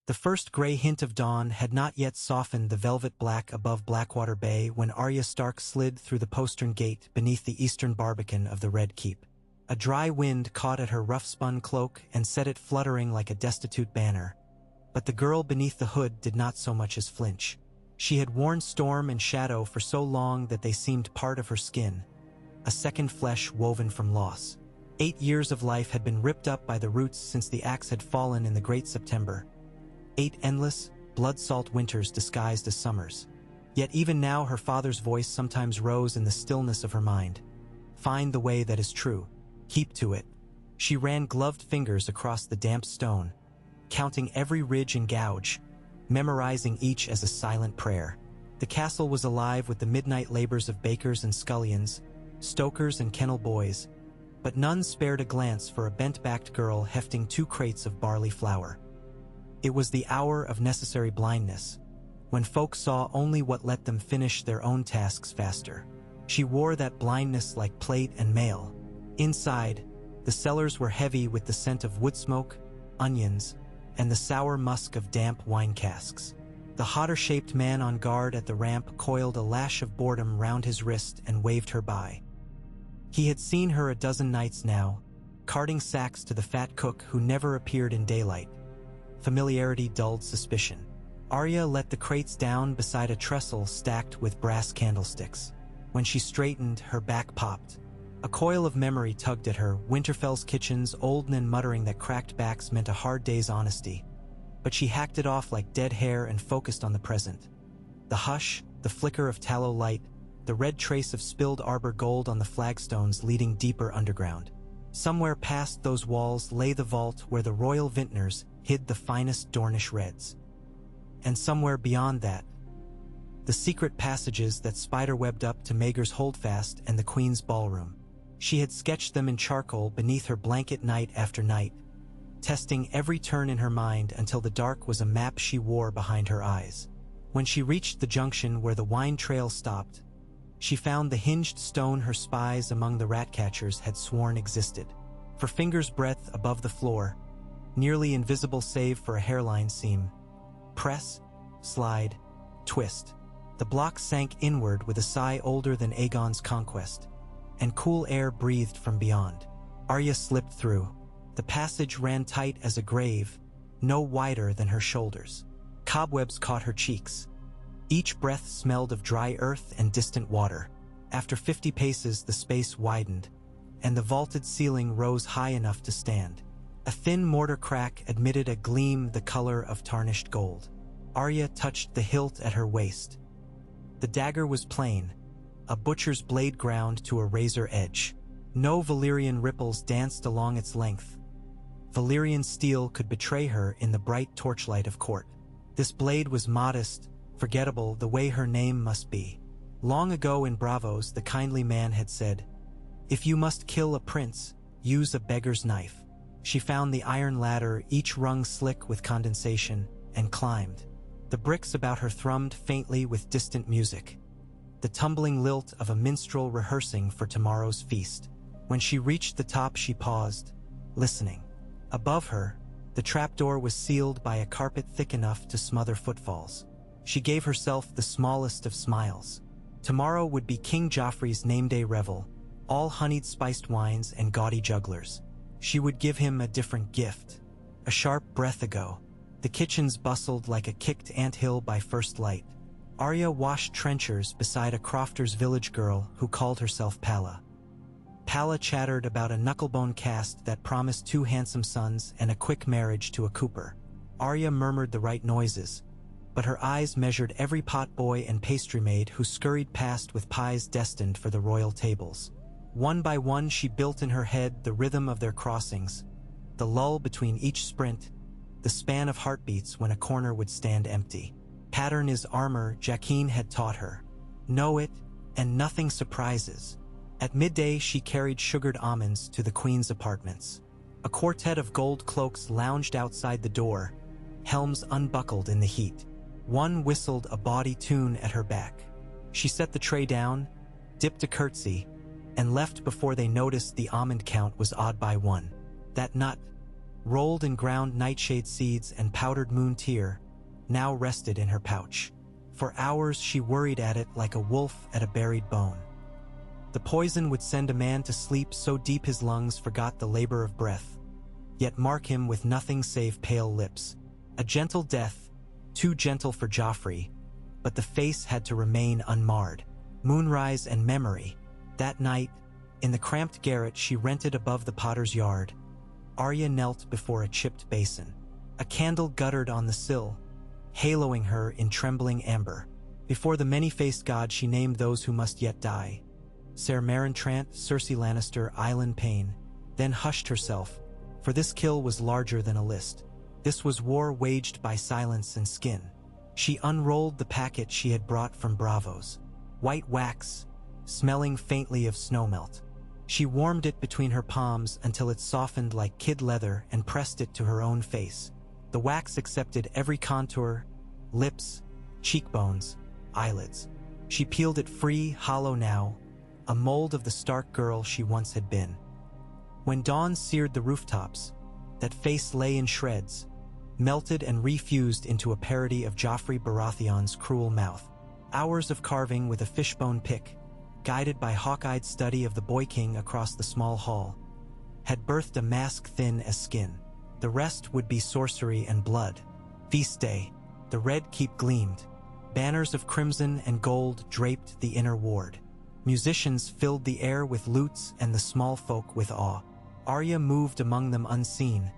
The first gray hint of dawn had not yet softened the velvet black above Blackwater Bay when Arya Stark slid through the postern gate beneath the eastern barbican of the Red Keep. A dry wind caught at her rough-spun cloak and set it fluttering like a destitute banner. But the girl beneath the hood did not so much as flinch. She had worn storm and shadow for so long that they seemed part of her skin, a second flesh woven from loss. 8 years of life had been ripped up by the roots since the axe had fallen in the Great September. 8 endless, blood-salt winters disguised as summers. Yet even now her father's voice sometimes rose in the stillness of her mind. Find the way that is true. Keep to it. She ran gloved fingers across the damp stone, counting every ridge and gouge, memorizing each as a silent prayer. The castle was alive with the midnight labors of bakers and scullions, stokers and kennel boys, but none spared a glance for a bent-backed girl hefting 2 crates of barley flour. It was the hour of necessary blindness, when folk saw only what let them finish their own tasks faster. She wore that blindness like plate and mail. Inside, the cellars were heavy with the scent of wood smoke, onions, and the sour musk of damp wine casks. The hotter-shaped man on guard at the ramp coiled a lash of boredom round his wrist and waved her by. He had seen her a dozen nights now, carting sacks to the fat cook who never appeared in daylight. Familiarity dulled suspicion. Arya let the crates down beside a trestle stacked with brass candlesticks. When she straightened, her back popped. A coil of memory tugged at her, Winterfell's kitchens, old and muttering that cracked backs meant a hard day's honesty. But she hacked it off like dead hair and focused on the present. The hush, the flicker of tallow light, the red trace of spilled arbor gold on the flagstones leading deeper underground. Somewhere past those walls lay the vault where the royal vintners hid the finest Dornish reds. And somewhere beyond that, the secret passages that spider-webbed up to Maegor's Holdfast and the Queen's ballroom. She had sketched them in charcoal beneath her blanket night after night, testing every turn in her mind until the dark was a map she wore behind her eyes. When she reached the junction where the wine trail stopped, she found the hinged stone her spies among the rat-catchers had sworn existed. For fingers' breadth above the floor, nearly invisible save for a hairline seam. Press, slide, twist. The block sank inward with a sigh older than Aegon's conquest, and cool air breathed from beyond. Arya slipped through. The passage ran tight as a grave, no wider than her shoulders. Cobwebs caught her cheeks. Each breath smelled of dry earth and distant water. After 50 paces, the space widened, and the vaulted ceiling rose high enough to stand. A thin mortar crack admitted a gleam the color of tarnished gold. Arya touched the hilt at her waist. The dagger was plain, a butcher's blade ground to a razor edge. No Valyrian ripples danced along its length. Valyrian steel could betray her in the bright torchlight of court. This blade was modest, forgettable, the way her name must be. Long ago in Bravos, the kindly man had said, "If you must kill a prince, use a beggar's knife." She found the iron ladder, each rung slick with condensation, and climbed. The bricks about her thrummed faintly with distant music, the tumbling lilt of a minstrel rehearsing for tomorrow's feast. When she reached the top, she paused, listening. Above her, the trapdoor was sealed by a carpet thick enough to smother footfalls. She gave herself the smallest of smiles. Tomorrow would be King Joffrey's name-day revel, all honeyed spiced wines and gaudy jugglers. She would give him a different gift. A sharp breath ago, the kitchens bustled like a kicked anthill by first light. Arya washed trenchers beside a crofter's village girl who called herself Palla. Palla chattered about a knucklebone caste that promised 2 handsome sons and a quick marriage to a cooper. Arya murmured the right noises, but her eyes measured every potboy and pastrymaid who scurried past with pies destined for the royal tables. One by one she built in her head the rhythm of their crossings, the lull between each sprint, the span of heartbeats when a corner would stand empty. Pattern is armor, Jaqen had taught her. Know it, and nothing surprises. At midday she carried sugared almonds to the Queen's apartments. A quartet of gold cloaks lounged outside the door, helms unbuckled in the heat. One whistled a bawdy tune at her back. She set the tray down, dipped a curtsy, and left before they noticed the almond count was odd by 1. That nut, rolled and ground nightshade seeds and powdered moon tear, now rested in her pouch. For hours she worried at it like a wolf at a buried bone. The poison would send a man to sleep so deep his lungs forgot the labor of breath, yet mark him with nothing save pale lips. A gentle death, too gentle for Joffrey, but the face had to remain unmarred. Moonrise and memory. That night, in the cramped garret she rented above the potter's yard, Arya knelt before a chipped basin. A candle guttered on the sill, haloing her in trembling amber. Before the many-faced god she named those who must yet die. Ser Meryn Trant, Cersei Lannister, Eileen Payne, then hushed herself, for this kill was larger than a list. This was war waged by silence and skin. She unrolled the packet she had brought from Bravos. White wax, smelling faintly of snowmelt. She warmed it between her palms until it softened like kid leather and pressed it to her own face. The wax accepted every contour, lips, cheekbones, eyelids. She peeled it free, hollow now, a mold of the stark girl she once had been. When dawn seared the rooftops, that face lay in shreds, melted and refused into a parody of Joffrey Baratheon's cruel mouth. Hours of carving with a fishbone pick, guided by hawk-eyed study of the Boy King across the small hall, had birthed a mask thin as skin. The rest would be sorcery and blood. Feast day. The red keep gleamed. Banners of crimson and gold draped the inner ward. Musicians filled the air with lutes and the small folk with awe. Arya moved among them unseen,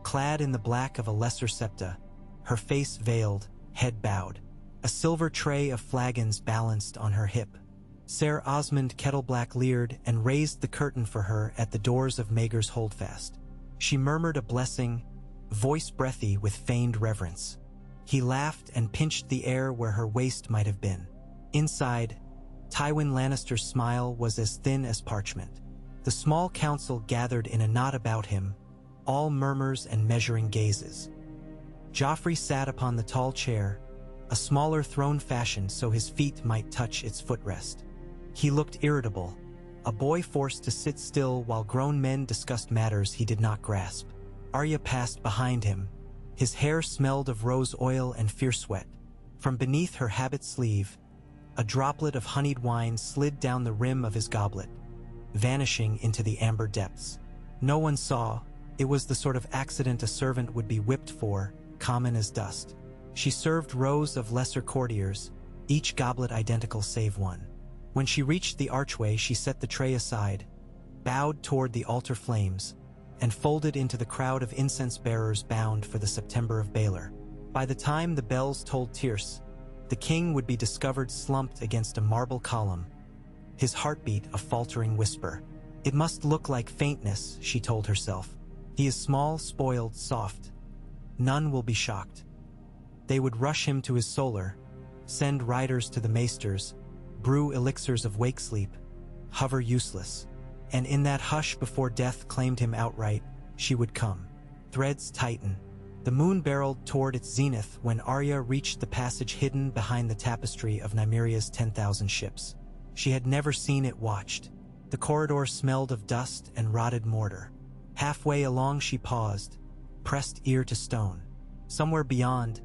clad in the black of a lesser septa, her face veiled, head bowed. A silver tray of flagons balanced on her hip. Ser Osmond Kettleblack leered and raised the curtain for her at the doors of Maegor's Holdfast. She murmured a blessing, voice breathy with feigned reverence. He laughed and pinched the air where her waist might have been. Inside, Tywin Lannister's smile was as thin as parchment. The small council gathered in a knot about him, all murmurs and measuring gazes. Joffrey sat upon the tall chair, a smaller throne fashioned so his feet might touch its footrest. He looked irritable, a boy forced to sit still while grown men discussed matters he did not grasp. Arya passed behind him. His hair smelled of rose oil and fierce sweat. From beneath her habit sleeve, a droplet of honeyed wine slid down the rim of his goblet, vanishing into the amber depths. No one saw. It was the sort of accident a servant would be whipped for, common as dust. She served rows of lesser courtiers, each goblet identical save one. When she reached the archway, she set the tray aside, bowed toward the altar flames, and folded into the crowd of incense bearers bound for the September of Baelor. By the time the bells tolled tierce, the king would be discovered slumped against a marble column, his heartbeat a faltering whisper. It must look like faintness, she told herself. He is small, spoiled, soft. None will be shocked. They would rush him to his solar, send riders to the maesters, brew elixirs of wake sleep, hover useless. And in that hush before death claimed him outright, she would come. Threads tighten. The moon barreled toward its zenith when Arya reached the passage hidden behind the tapestry of Nymeria's 10,000 ships. She had never seen it watched. The corridor smelled of dust and rotted mortar. Halfway along she paused, pressed ear to stone. Somewhere beyond,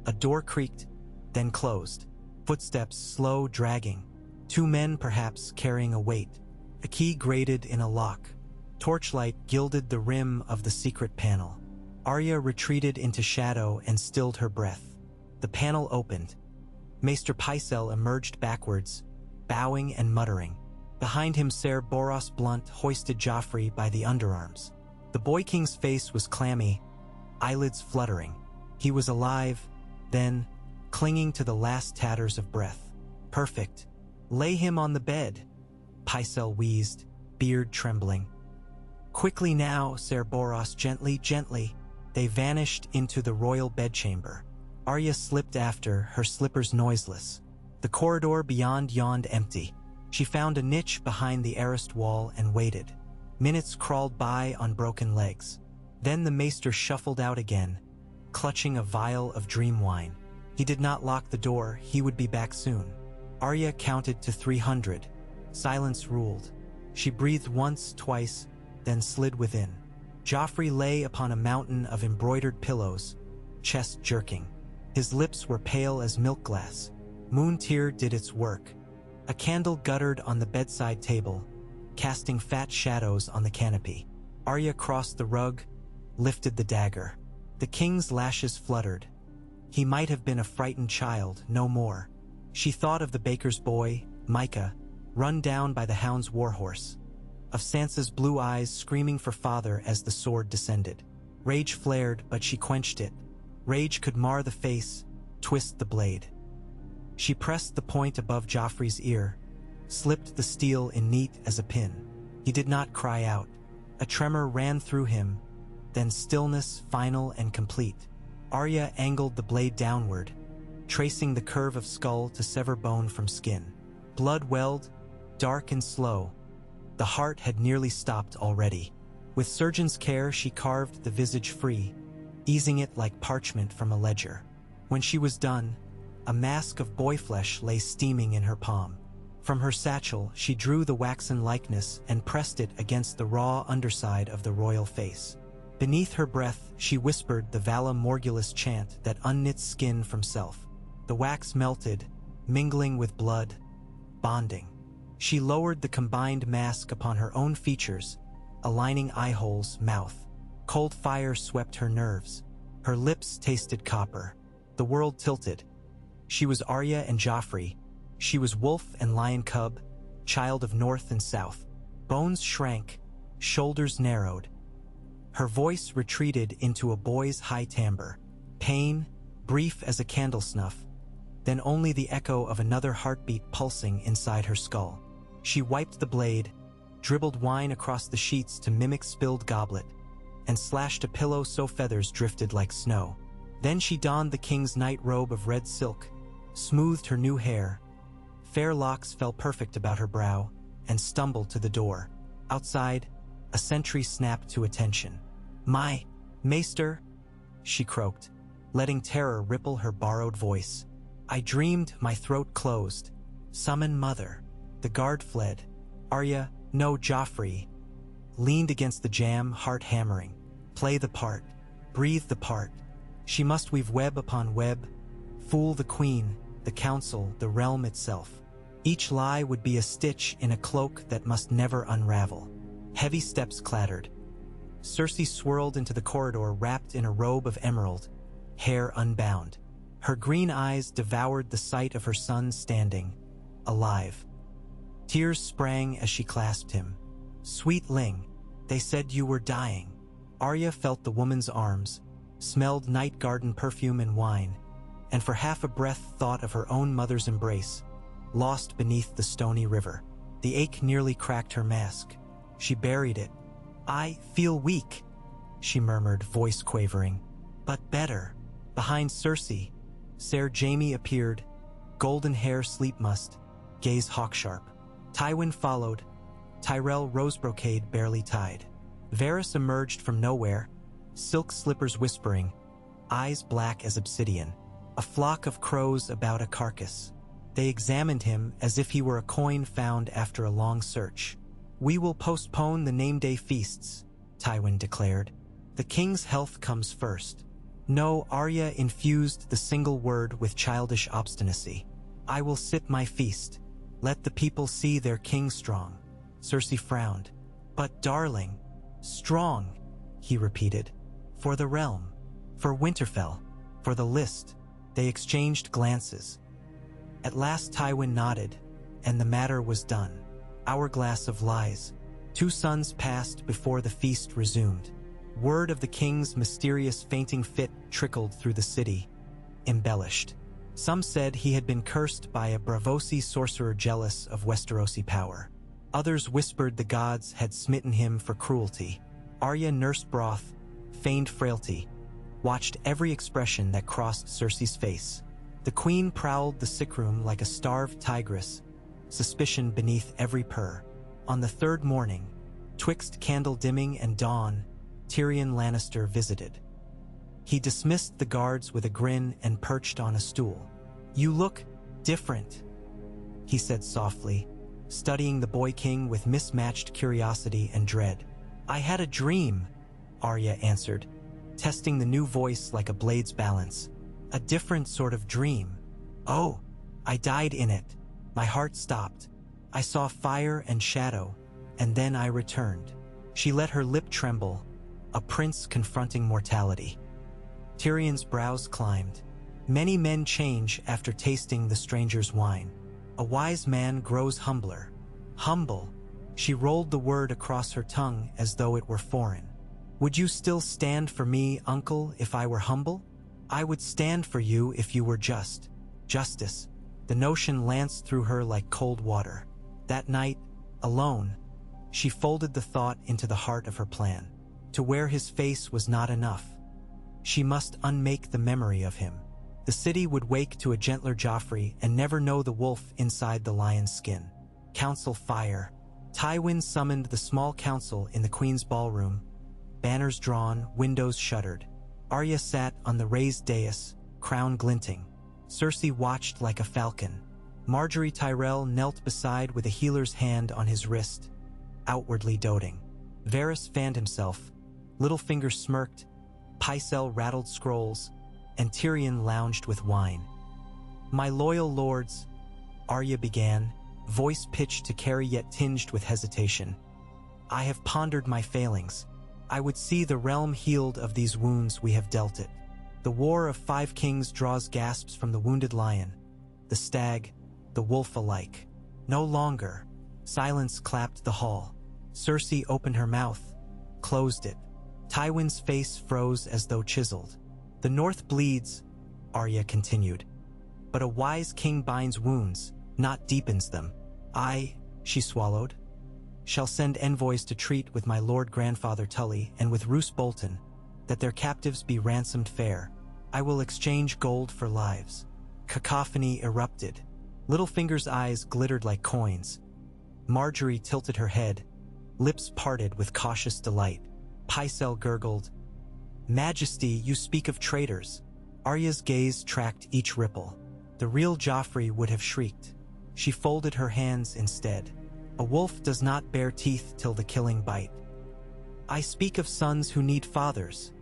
a door creaked, then closed. Footsteps slow, dragging. Two men perhaps carrying a weight. A key grated in a lock. Torchlight gilded the rim of the secret panel. Arya retreated into shadow and stilled her breath. The panel opened. Maester Pycelle emerged backwards, bowing and muttering. Behind him Ser Boros Blunt hoisted Joffrey by the underarms. The Boy King's face was clammy, eyelids fluttering. He was alive, then, clinging to the last tatters of breath. Perfect. Lay him on the bed, Pycelle wheezed, beard trembling. Quickly now, Ser Boros, gently, gently. They vanished into the royal bedchamber. Arya slipped after, her slippers noiseless. The corridor beyond yawned empty. She found a niche behind the arrased wall and waited. Minutes crawled by on broken legs. Then the maester shuffled out again, clutching a vial of dream wine. He did not lock the door, he would be back soon. Arya counted to 300. Silence ruled. She breathed once, twice, then slid within. Joffrey lay upon a mountain of embroidered pillows, chest jerking. His lips were pale as milk glass. Moon tear did its work. A candle guttered on the bedside table, casting fat shadows on the canopy. Arya crossed the rug, lifted the dagger. The king's lashes fluttered. He might have been a frightened child, no more. She thought of the baker's boy, Micah, run down by the hound's warhorse. Of Sansa's blue eyes screaming for father as the sword descended. Rage flared, but she quenched it. Rage could mar the face, twist the blade. She pressed the point above Joffrey's ear, slipped the steel in neat as a pin. He did not cry out. A tremor ran through him, then stillness final and complete. Arya angled the blade downward, tracing the curve of skull to sever bone from skin. Blood welled, dark and slow. The heart had nearly stopped already. With surgeon's care, she carved the visage free, easing it like parchment from a ledger. When she was done, a mask of boy flesh lay steaming in her palm. From her satchel, she drew the waxen likeness and pressed it against the raw underside of the royal face. Beneath her breath, she whispered the Vala Morgulus chant that unknit skin from self. The wax melted, mingling with blood, bonding. She lowered the combined mask upon her own features, aligning eyeholes, mouth. Cold fire swept her nerves. Her lips tasted copper. The world tilted. She was Arya and Joffrey. She was wolf and lion cub, child of north and south. Bones shrank, shoulders narrowed. Her voice retreated into a boy's high timbre. Pain, brief as a candle snuff, then only the echo of another heartbeat pulsing inside her skull. She wiped the blade, dribbled wine across the sheets to mimic spilled goblet, and slashed a pillow so feathers drifted like snow. Then she donned the king's night robe of red silk, smoothed her new hair. Fair locks fell perfect about her brow, and stumbled to the door. Outside, a sentry snapped to attention. "My maester," she croaked, letting terror ripple her borrowed voice. "I dreamed my throat closed. Summon mother." The guard fled. Arya, no Joffrey, leaned against the jamb, heart hammering. Play the part. Breathe the part. She must weave web upon web, fool the queen, the council, the realm itself. Each lie would be a stitch in a cloak that must never unravel. Heavy steps clattered. Cersei swirled into the corridor wrapped in a robe of emerald, hair unbound. Her green eyes devoured the sight of her son standing, alive. Tears sprang as she clasped him. "Sweetling, they said you were dying." Arya felt the woman's arms, smelled night garden perfume and wine, and for half a breath thought of her own mother's embrace, lost beneath the stony river. The ache nearly cracked her mask. She buried it. "I feel weak," she murmured, voice quavering. "But better." Behind Cersei, Ser Jaime appeared, golden hair sleep must, gaze hawksharp. Tywin followed, Tyrell rose brocade barely tied. Varys emerged from nowhere, silk slippers whispering, eyes black as obsidian. A flock of crows about a carcass. They examined him as if he were a coin found after a long search. "We will postpone the name-day feasts," Tywin declared. "The king's health comes first." No, Arya infused the single word with childish obstinacy. "I will sit my feast. Let the people see their king strong." Cersei frowned. "But darling, strong," he repeated. "For the realm, for Winterfell, for the list." They exchanged glances. At last Tywin nodded, and the matter was done. Hourglass of lies. 2 suns passed before the feast resumed. Word of the king's mysterious fainting fit trickled through the city, embellished. Some said he had been cursed by a Braavosi sorcerer jealous of Westerosi power. Others whispered the gods had smitten him for cruelty. Arya nursed broth, feigned frailty, watched every expression that crossed Cersei's face. The queen prowled the sickroom like a starved tigress, suspicion beneath every purr. On the 3rd morning, twixt candle dimming and dawn, Tyrion Lannister visited. He dismissed the guards with a grin and perched on a stool. "You look different," he said softly, studying the boy king with mismatched curiosity and dread. "I had a dream," Arya answered, testing the new voice like a blade's balance. A different sort of dream. Oh, I died in it. My heart stopped. I saw fire and shadow, and then I returned. She let her lip tremble, a prince confronting mortality. Tyrion's brows climbed. Many men change after tasting the stranger's wine. A wise man grows humbler. Humble. She rolled the word across her tongue as though it were foreign. Would you still stand for me, uncle, if I were humble? I would stand for you if you were just. Justice. The notion lanced through her like cold water. That night, alone, she folded the thought into the heart of her plan. To wear his face was not enough. She must unmake the memory of him. The city would wake to a gentler Joffrey and never know the wolf inside the lion's skin. Council fire. Tywin summoned the small council in the Queen's ballroom. Banners drawn, windows shuttered. Arya sat on the raised dais, crown glinting. Cersei watched like a falcon. Marjorie Tyrell knelt beside with a healer's hand on his wrist, outwardly doting. Varys fanned himself. Littlefinger smirked. Pycelle rattled scrolls, and Tyrion lounged with wine. My loyal lords, Arya began, voice pitched to carry yet tinged with hesitation. I have pondered my failings. I would see the realm healed of these wounds we have dealt it. The war of 5 kings draws gasps from the wounded lion, the stag, the wolf alike. No longer. Silence clapped the hall. Cersei opened her mouth, closed it. Tywin's face froze as though chiseled. The north bleeds, Arya continued. But a wise king binds wounds, not deepens them. She swallowed, shall send envoys to treat with my lord grandfather Tully and with Roose Bolton, that their captives be ransomed fair. I will exchange gold for lives. Cacophony erupted. Littlefinger's eyes glittered like coins. Marjorie tilted her head, lips parted with cautious delight. Pycelle gurgled, Majesty, you speak of traitors. Arya's gaze tracked each ripple. The real Joffrey would have shrieked. She folded her hands instead. A wolf does not bear teeth till the killing bite. I speak of sons who need fathers,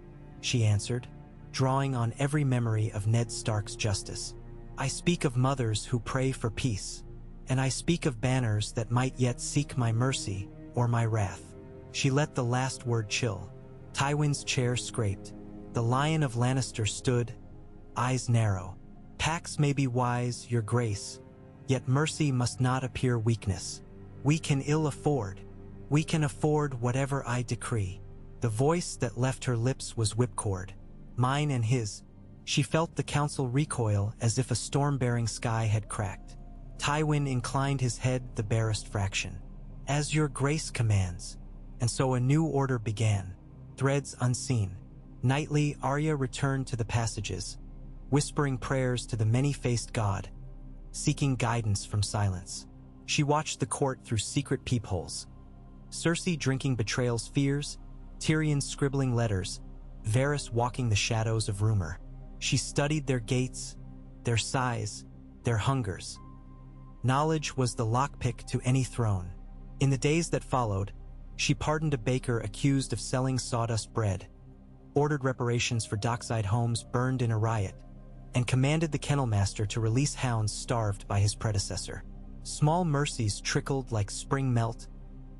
she answered, drawing on every memory of Ned Stark's justice. I speak of mothers who pray for peace, and I speak of banners that might yet seek my mercy or my wrath. She let the last word chill. Tywin's chair scraped. The Lion of Lannister stood, eyes narrow. Pax may be wise, your grace, yet mercy must not appear weakness. We can ill afford. We can afford whatever I decree. The voice that left her lips was whipcord. Mine and his. She felt the council recoil as if a storm-bearing sky had cracked. Tywin inclined his head the barest fraction. As your grace commands. And so a new order began. Threads unseen. Nightly, Arya returned to the passages, whispering prayers to the many-faced god, seeking guidance from silence. She watched the court through secret peepholes. Cersei drinking betrayal's fears, Tyrion scribbling letters, Varys walking the shadows of rumor. She studied their gates, their size, their hungers. Knowledge was the lockpick to any throne. In the days that followed, she pardoned a baker accused of selling sawdust bread, ordered reparations for dockside homes burned in a riot, and commanded the kennel master to release hounds starved by his predecessor. Small mercies trickled like spring melt,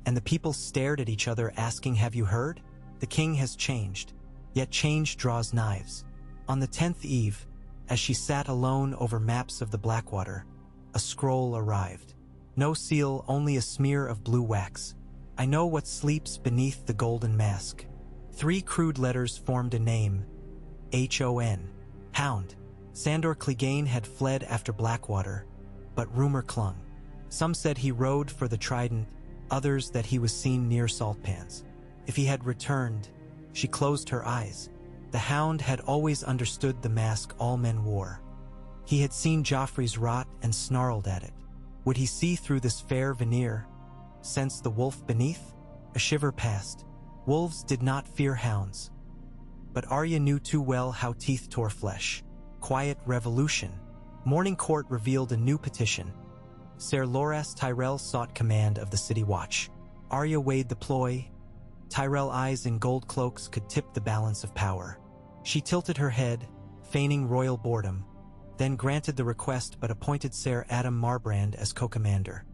and the people stared at each other asking, have you heard? The king has changed, yet change draws knives. On the 10th eve, as she sat alone over maps of the Blackwater, a scroll arrived. No seal, only a smear of blue wax. I know what sleeps beneath the golden mask. 3 crude letters formed a name, H-O-N, Hound. Sandor Clegane had fled after Blackwater, but rumor clung. Some said he rode for the Trident, others that he was seen near Saltpans. If he had returned, she closed her eyes. The Hound had always understood the mask all men wore. He had seen Joffrey's rot and snarled at it. Would he see through this fair veneer, sense the wolf beneath? A shiver passed. Wolves did not fear hounds. But Arya knew too well how teeth tore flesh. Quiet revolution. Morning Court revealed a new petition. Ser Loras Tyrell sought command of the city watch. Arya weighed the ploy. Tyrell eyes in gold cloaks could tip the balance of power. She tilted her head, feigning royal boredom, then granted the request but appointed Ser Adam Marbrand as co-commander.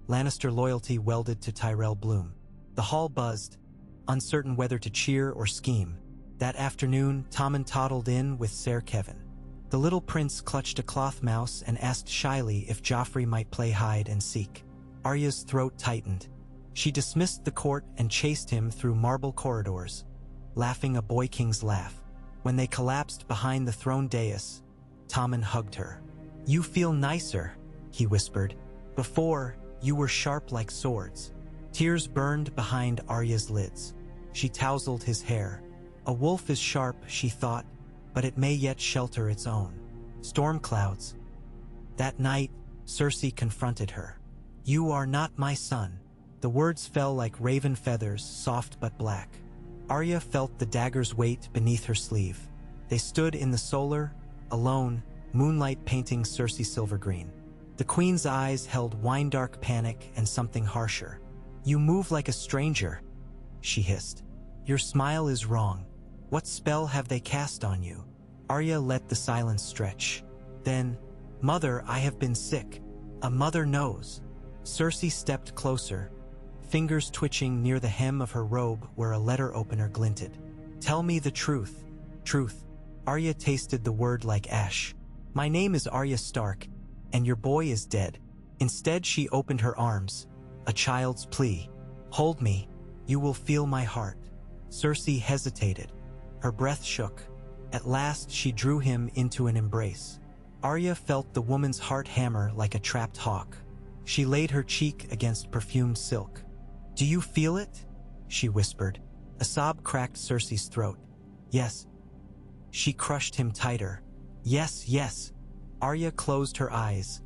Lannister loyalty welded to Tyrell bloom. The hall buzzed, uncertain whether to cheer or scheme. That afternoon, Tommen toddled in with Ser Kevin. The little prince clutched a cloth mouse and asked shyly if Joffrey might play hide and seek. Arya's throat tightened. She dismissed the court and chased him through marble corridors, laughing a boy king's laugh. When they collapsed behind the throne dais, Tommen hugged her. "You feel nicer," he whispered. "Before, you were sharp like swords." Tears burned behind Arya's lids. She tousled his hair. A wolf is sharp, she thought, but it may yet shelter its own. Storm clouds. That night, Cersei confronted her. "You are not my son." The words fell like raven feathers, soft but black. Arya felt the dagger's weight beneath her sleeve. They stood in the solar, alone, moonlight painting Cersei silvergreen. The queen's eyes held wine-dark panic and something harsher. "You move like a stranger," she hissed. "Your smile is wrong. What spell have they cast on you?" Arya let the silence stretch. Then, "Mother, I have been sick. A mother knows." Cersei stepped closer, fingers twitching near the hem of her robe where a letter opener glinted. "Tell me the truth." "Truth." Arya tasted the word like ash. "My name is Arya Stark, and your boy is dead." Instead, she opened her arms, a child's plea. "Hold me. You will feel my heart." Cersei hesitated. Her breath shook. At last, she drew him into an embrace. Arya felt the woman's heart hammer like a trapped hawk. She laid her cheek against perfumed silk. "Do you feel it?" she whispered. A sob cracked Cersei's throat. "Yes." She crushed him tighter. "Yes, yes." Arya closed her eyes,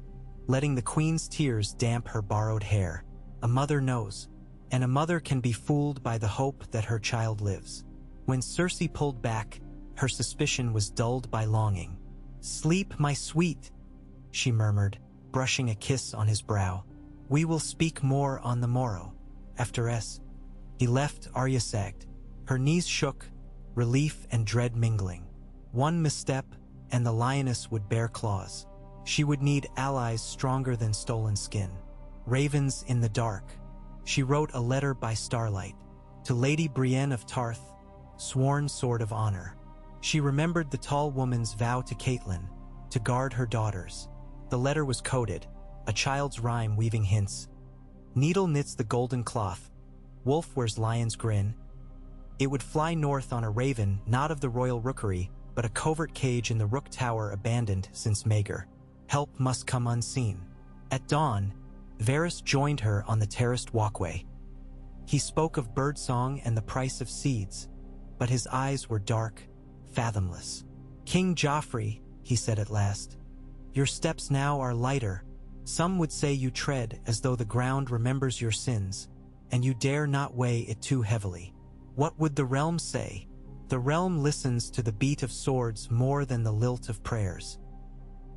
letting the queen's tears damp her borrowed hair. A mother knows, and a mother can be fooled by the hope that her child lives. When Cersei pulled back, her suspicion was dulled by longing. "Sleep, my sweet," she murmured, brushing a kiss on his brow. "We will speak more on the morrow." After he left, Arya sagged. Her knees shook, relief and dread mingling. One misstep, and the lioness would bear claws. She would need allies stronger than stolen skin. Ravens in the dark. She wrote a letter by starlight. To Lady Brienne of Tarth, sworn sword of honor. She remembered the tall woman's vow to Catelyn, to guard her daughters. The letter was coded, a child's rhyme weaving hints. Needle knits the golden cloth. Wolf wears lion's grin. It would fly north on a raven, not of the royal rookery, but a covert cage in the Rook Tower abandoned since Maegor. Help must come unseen. At dawn, Varys joined her on the terraced walkway. He spoke of birdsong and the price of seeds, but his eyes were dark, fathomless. "King Joffrey," he said at last, "your steps now are lighter. Some would say you tread as though the ground remembers your sins, and you dare not weigh it too heavily. What would the realm say? The realm listens to the beat of swords more than the lilt of prayers.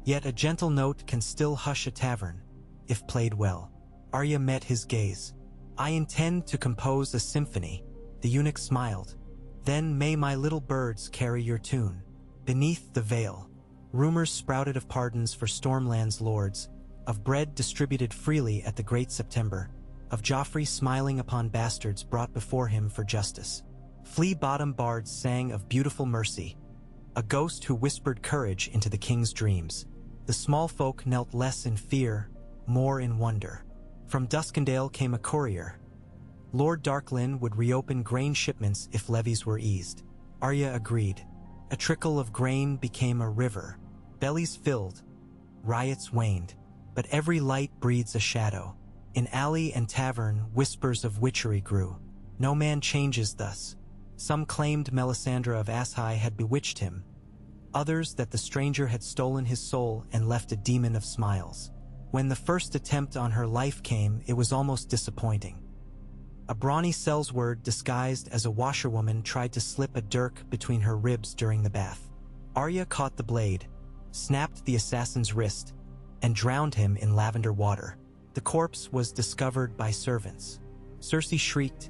Yet a gentle note can still hush a tavern, if played well." Arya met his gaze. "I intend to compose a symphony." The eunuch smiled. "Then may my little birds carry your tune." Beneath the veil, rumors sprouted of pardons for Stormland's lords, of bread distributed freely at the Great September, of Joffrey smiling upon bastards brought before him for justice. Flea-bottom bards sang of beautiful mercy, a ghost who whispered courage into the king's dreams. The small folk knelt less in fear, more in wonder. From Duskendale came a courier. Lord Darklyn would reopen grain shipments if levies were eased. Arya agreed. A trickle of grain became a river. Bellies filled. Riots waned. But every light breeds a shadow. In alley and tavern, whispers of witchery grew. No man changes thus. Some claimed Melisandre of Asshai had bewitched him. Others that the stranger had stolen his soul and left a demon of smiles. When the first attempt on her life came, it was almost disappointing. A brawny sellsword disguised as a washerwoman tried to slip a dirk between her ribs during the bath. Arya caught the blade, snapped the assassin's wrist, and drowned him in lavender water. The corpse was discovered by servants. Cersei shrieked,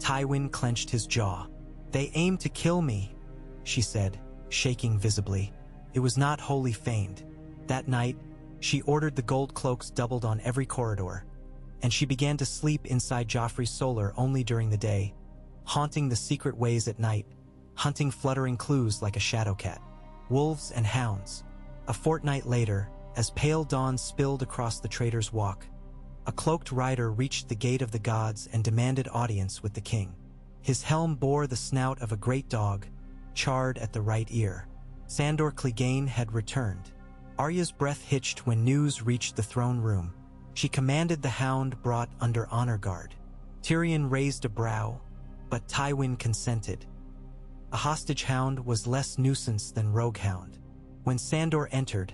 Tywin clenched his jaw. "They aim to kill me," she said, shaking visibly. It was not wholly feigned. That night, she ordered the gold cloaks doubled on every corridor, and she began to sleep inside Joffrey's solar only during the day, haunting the secret ways at night, hunting fluttering clues like a shadow cat. Wolves and hounds. A fortnight later, as pale dawn spilled across the Trader's Walk, a cloaked rider reached the gate of the gods and demanded audience with the king. His helm bore the snout of a great dog, charred at the right ear. Sandor Clegane had returned. Arya's breath hitched when news reached the throne room. She commanded the hound brought under honor guard. Tyrion raised a brow, but Tywin consented. A hostage hound was less nuisance than rogue hound. When Sandor entered,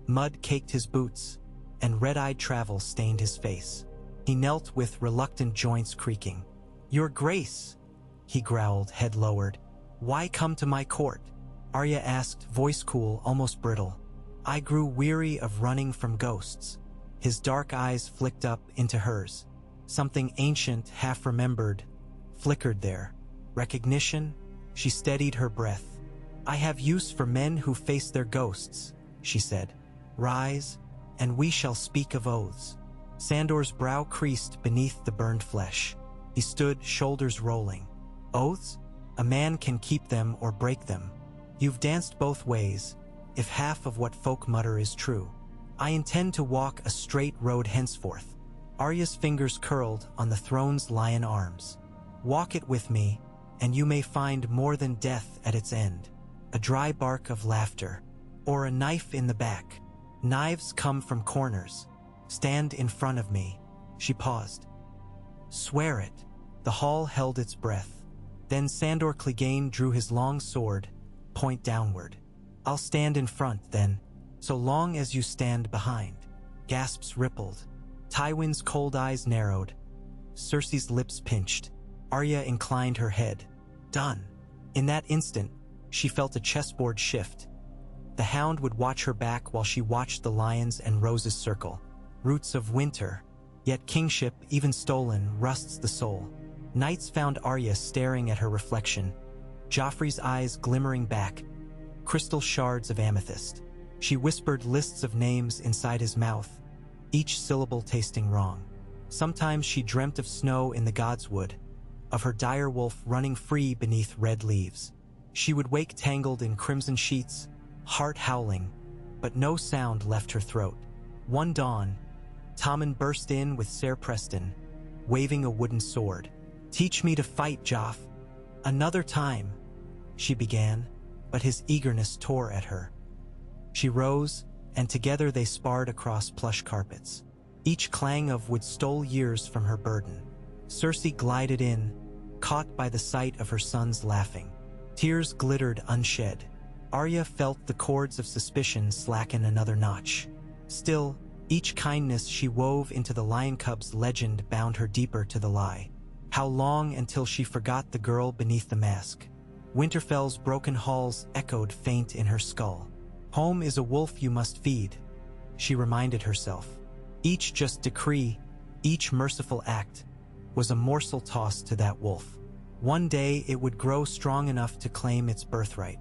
mud caked his boots, and red-eyed travel stained his face. He knelt with reluctant joints creaking. "Your Grace," he growled, head lowered. "Why come to my court?" Arya asked, voice cool, almost brittle. "I grew weary of running from ghosts." His dark eyes flicked up into hers. Something ancient, half-remembered, flickered there. Recognition? She steadied her breath. "I have use for men who face their ghosts," she said. "Rise, and we shall speak of oaths." Sandor's brow creased beneath the burned flesh. He stood, shoulders rolling. "Oaths? A man can keep them or break them. You've danced both ways, if half of what folk mutter is true. I intend to walk a straight road henceforth." Arya's fingers curled on the throne's lion arms. "Walk it with me, and you may find more than death at its end. A dry bark of laughter, or a knife in the back. Knives come from corners. Stand in front of me." She paused. "Swear it." The hall held its breath. Then Sandor Clegane drew his long sword, point downward. "I'll stand in front, then, so long as you stand behind." Gasps rippled. Tywin's cold eyes narrowed. Cersei's lips pinched. Arya inclined her head. "Done." In that instant, she felt a chessboard shift. The hound would watch her back while she watched the lions and roses circle. Roots of winter. Yet kingship, even stolen, rusts the soul. Knights found Arya staring at her reflection, Joffrey's eyes glimmering back, crystal shards of amethyst. She whispered lists of names inside his mouth, each syllable tasting wrong. Sometimes she dreamt of snow in the godswood, of her dire wolf running free beneath red leaves. She would wake tangled in crimson sheets, heart howling, but no sound left her throat. One dawn, Tommen burst in with Ser Preston, waving a wooden sword. "Teach me to fight, Joff." "Another time," she began, but his eagerness tore at her. She rose, and together they sparred across plush carpets. Each clang of wood stole years from her burden. Cersei glided in, caught by the sight of her sons laughing. Tears glittered unshed. Arya felt the cords of suspicion slacken another notch. Still, each kindness she wove into the lion cub's legend bound her deeper to the lie. How long until she forgot the girl beneath the mask? Winterfell's broken halls echoed faint in her skull. "Home is a wolf you must feed," she reminded herself. Each just decree, each merciful act, was a morsel tossed to that wolf. One day it would grow strong enough to claim its birthright.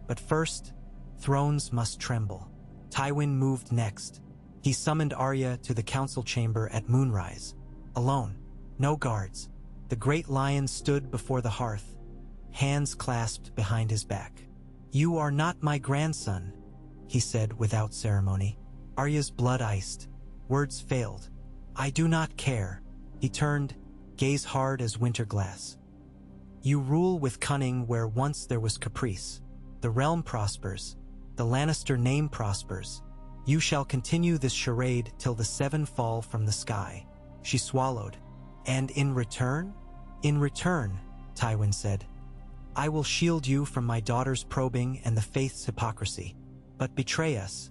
But first, thrones must tremble. Tywin moved next. He summoned Arya to the council chamber at moonrise. Alone, no guards. The great lion stood before the hearth, hands clasped behind his back. "You are not my grandson," he said without ceremony. Arya's blood iced. Words failed. "I do not care." He turned, gaze hard as winter glass. "You rule with cunning where once there was caprice. The realm prospers. The Lannister name prospers. You shall continue this charade till the seven fall from the sky." She swallowed. "And in return?" "In return," Tywin said, "I will shield you from my daughter's probing and the faith's hypocrisy. But betray us,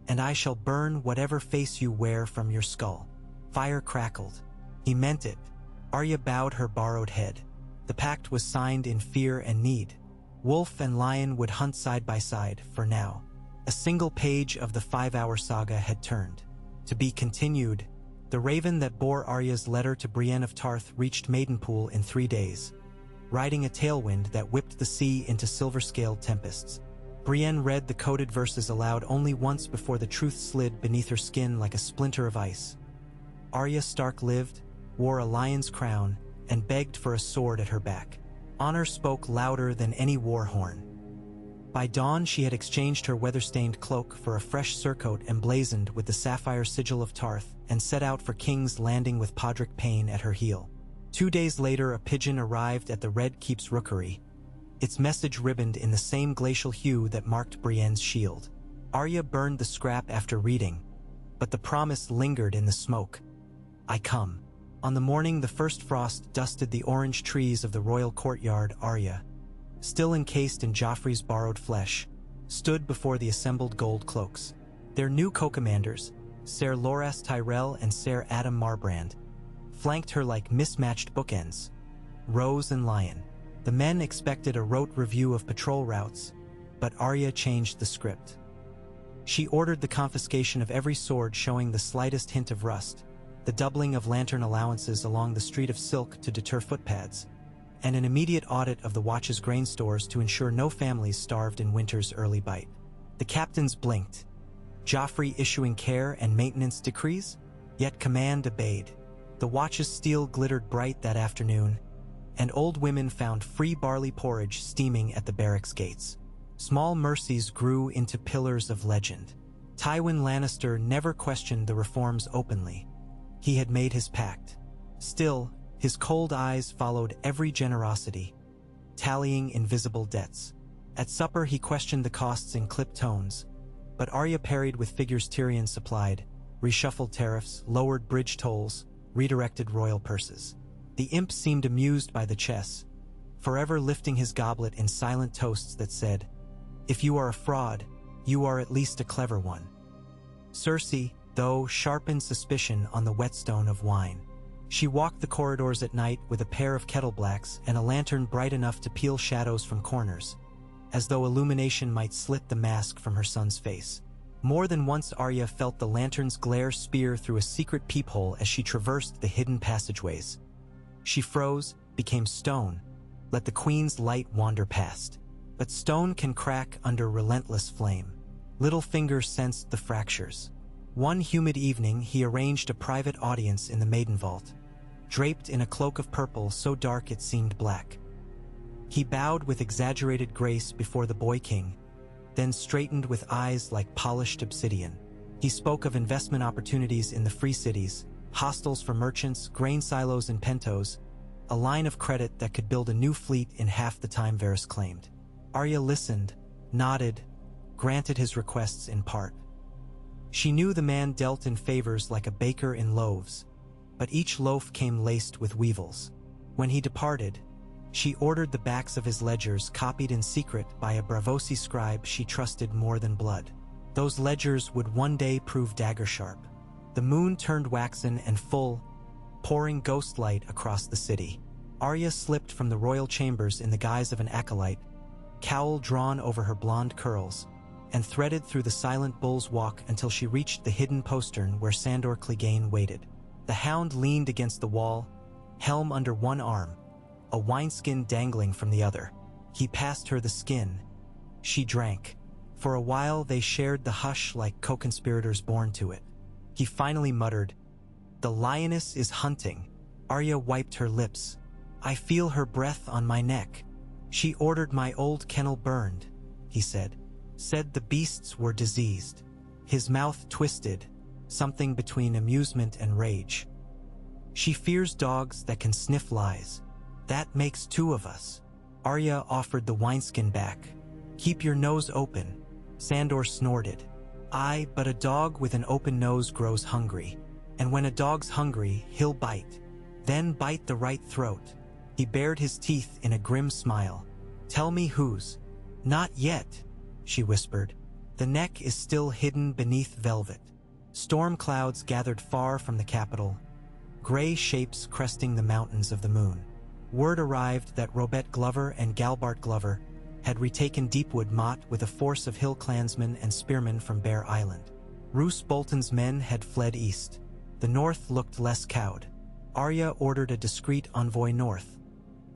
and I shall burn whatever face you wear from your skull." Fire crackled. He meant it. Arya bowed her borrowed head. The pact was signed in fear and need. Wolf and lion would hunt side by side, for now. A single page of the 5-hour saga had turned. To be continued, The raven that bore Arya's letter to Brienne of Tarth reached Maidenpool in 3 days, riding a tailwind that whipped the sea into silver-scaled tempests. Brienne read the coded verses aloud only once before the truth slid beneath her skin like a splinter of ice. Arya Stark lived, wore a lion's crown, and begged for a sword at her back. Honor spoke louder than any war horn. By dawn she had exchanged her weather-stained cloak for a fresh surcoat emblazoned with the sapphire sigil of Tarth and set out for King's Landing with Podrick Payne at her heel. 2 days later a pigeon arrived at the Red Keep's rookery, its message ribboned in the same glacial hue that marked Brienne's shield. Arya burned the scrap after reading, but the promise lingered in the smoke. I come. On the morning the first frost dusted the orange trees of the royal courtyard, Arya, still encased in Joffrey's borrowed flesh, stood before the assembled gold cloaks. Their new co-commanders, Ser Loras Tyrell and Ser Adam Marbrand, flanked her like mismatched bookends, Rose and Lion. The men expected a rote review of patrol routes, but Arya changed the script. She ordered the confiscation of every sword showing the slightest hint of rust, the doubling of lantern allowances along the Street of Silk to deter footpads, and an immediate audit of the watch's grain stores to ensure no families starved in winter's early bite. The captains blinked, Joffrey issuing care and maintenance decrees, yet command obeyed. The watch's steel glittered bright that afternoon, and old women found free barley porridge steaming at the barracks gates. Small mercies grew into pillars of legend. Tywin Lannister never questioned the reforms openly. He had made his pact. Still, his cold eyes followed every generosity, tallying invisible debts. At supper he questioned the costs in clipped tones, but Arya parried with figures Tyrion supplied, reshuffled tariffs, lowered bridge tolls, redirected royal purses. The imp seemed amused by the chess, forever lifting his goblet in silent toasts that said, "If you are a fraud, you are at least a clever one." Cersei, though, sharpened suspicion on the whetstone of wine. She walked the corridors at night with a pair of kettleblacks and a lantern bright enough to peel shadows from corners, as though illumination might slit the mask from her son's face. More than once Arya felt the lantern's glare spear through a secret peephole as she traversed the hidden passageways. She froze, became stone, let the queen's light wander past. But stone can crack under relentless flame. Littlefinger sensed the fractures. One humid evening he arranged a private audience in the maiden vault, draped in a cloak of purple so dark it seemed black. He bowed with exaggerated grace before the boy king, then straightened with eyes like polished obsidian. He spoke of investment opportunities in the free cities, hostels for merchants, grain silos and pentos, a line of credit that could build a new fleet in half the time Varys claimed. Arya listened, nodded, granted his requests in part. She knew the man dealt in favors like a baker in loaves, but each loaf came laced with weevils. When he departed, she ordered the backs of his ledgers copied in secret by a Braavosi scribe she trusted more than blood. Those ledgers would one day prove dagger-sharp. The moon turned waxen and full, pouring ghost light across the city. Arya slipped from the royal chambers in the guise of an acolyte, cowl drawn over her blonde curls, and threaded through the silent Bull's Walk until she reached the hidden postern where Sandor Clegane waited. The hound leaned against the wall, helm under one arm, a wineskin dangling from the other. He passed her the skin. She drank. For a while they shared the hush like co-conspirators born to it. He finally muttered, "The lioness is hunting." Arya wiped her lips. "I feel her breath on my neck." "She ordered my old kennel burned," he said. Said the beasts were diseased. His mouth twisted, something between amusement and rage. "She fears dogs that can sniff lies. That makes two of us." Arya offered the wineskin back. "Keep your nose open." Sandor snorted. "Aye, but a dog with an open nose grows hungry. And when a dog's hungry, he'll bite. Then bite the right throat." He bared his teeth in a grim smile. "Tell me whose." "Not yet," she whispered. "The neck is still hidden beneath velvet." Storm clouds gathered far from the capital, gray shapes cresting the mountains of the moon. Word arrived that Robert Glover and Galbart Glover had retaken Deepwood Motte with a force of hill clansmen and spearmen from Bear Island. Roose Bolton's men had fled east. The north looked less cowed. Arya ordered a discreet envoy north,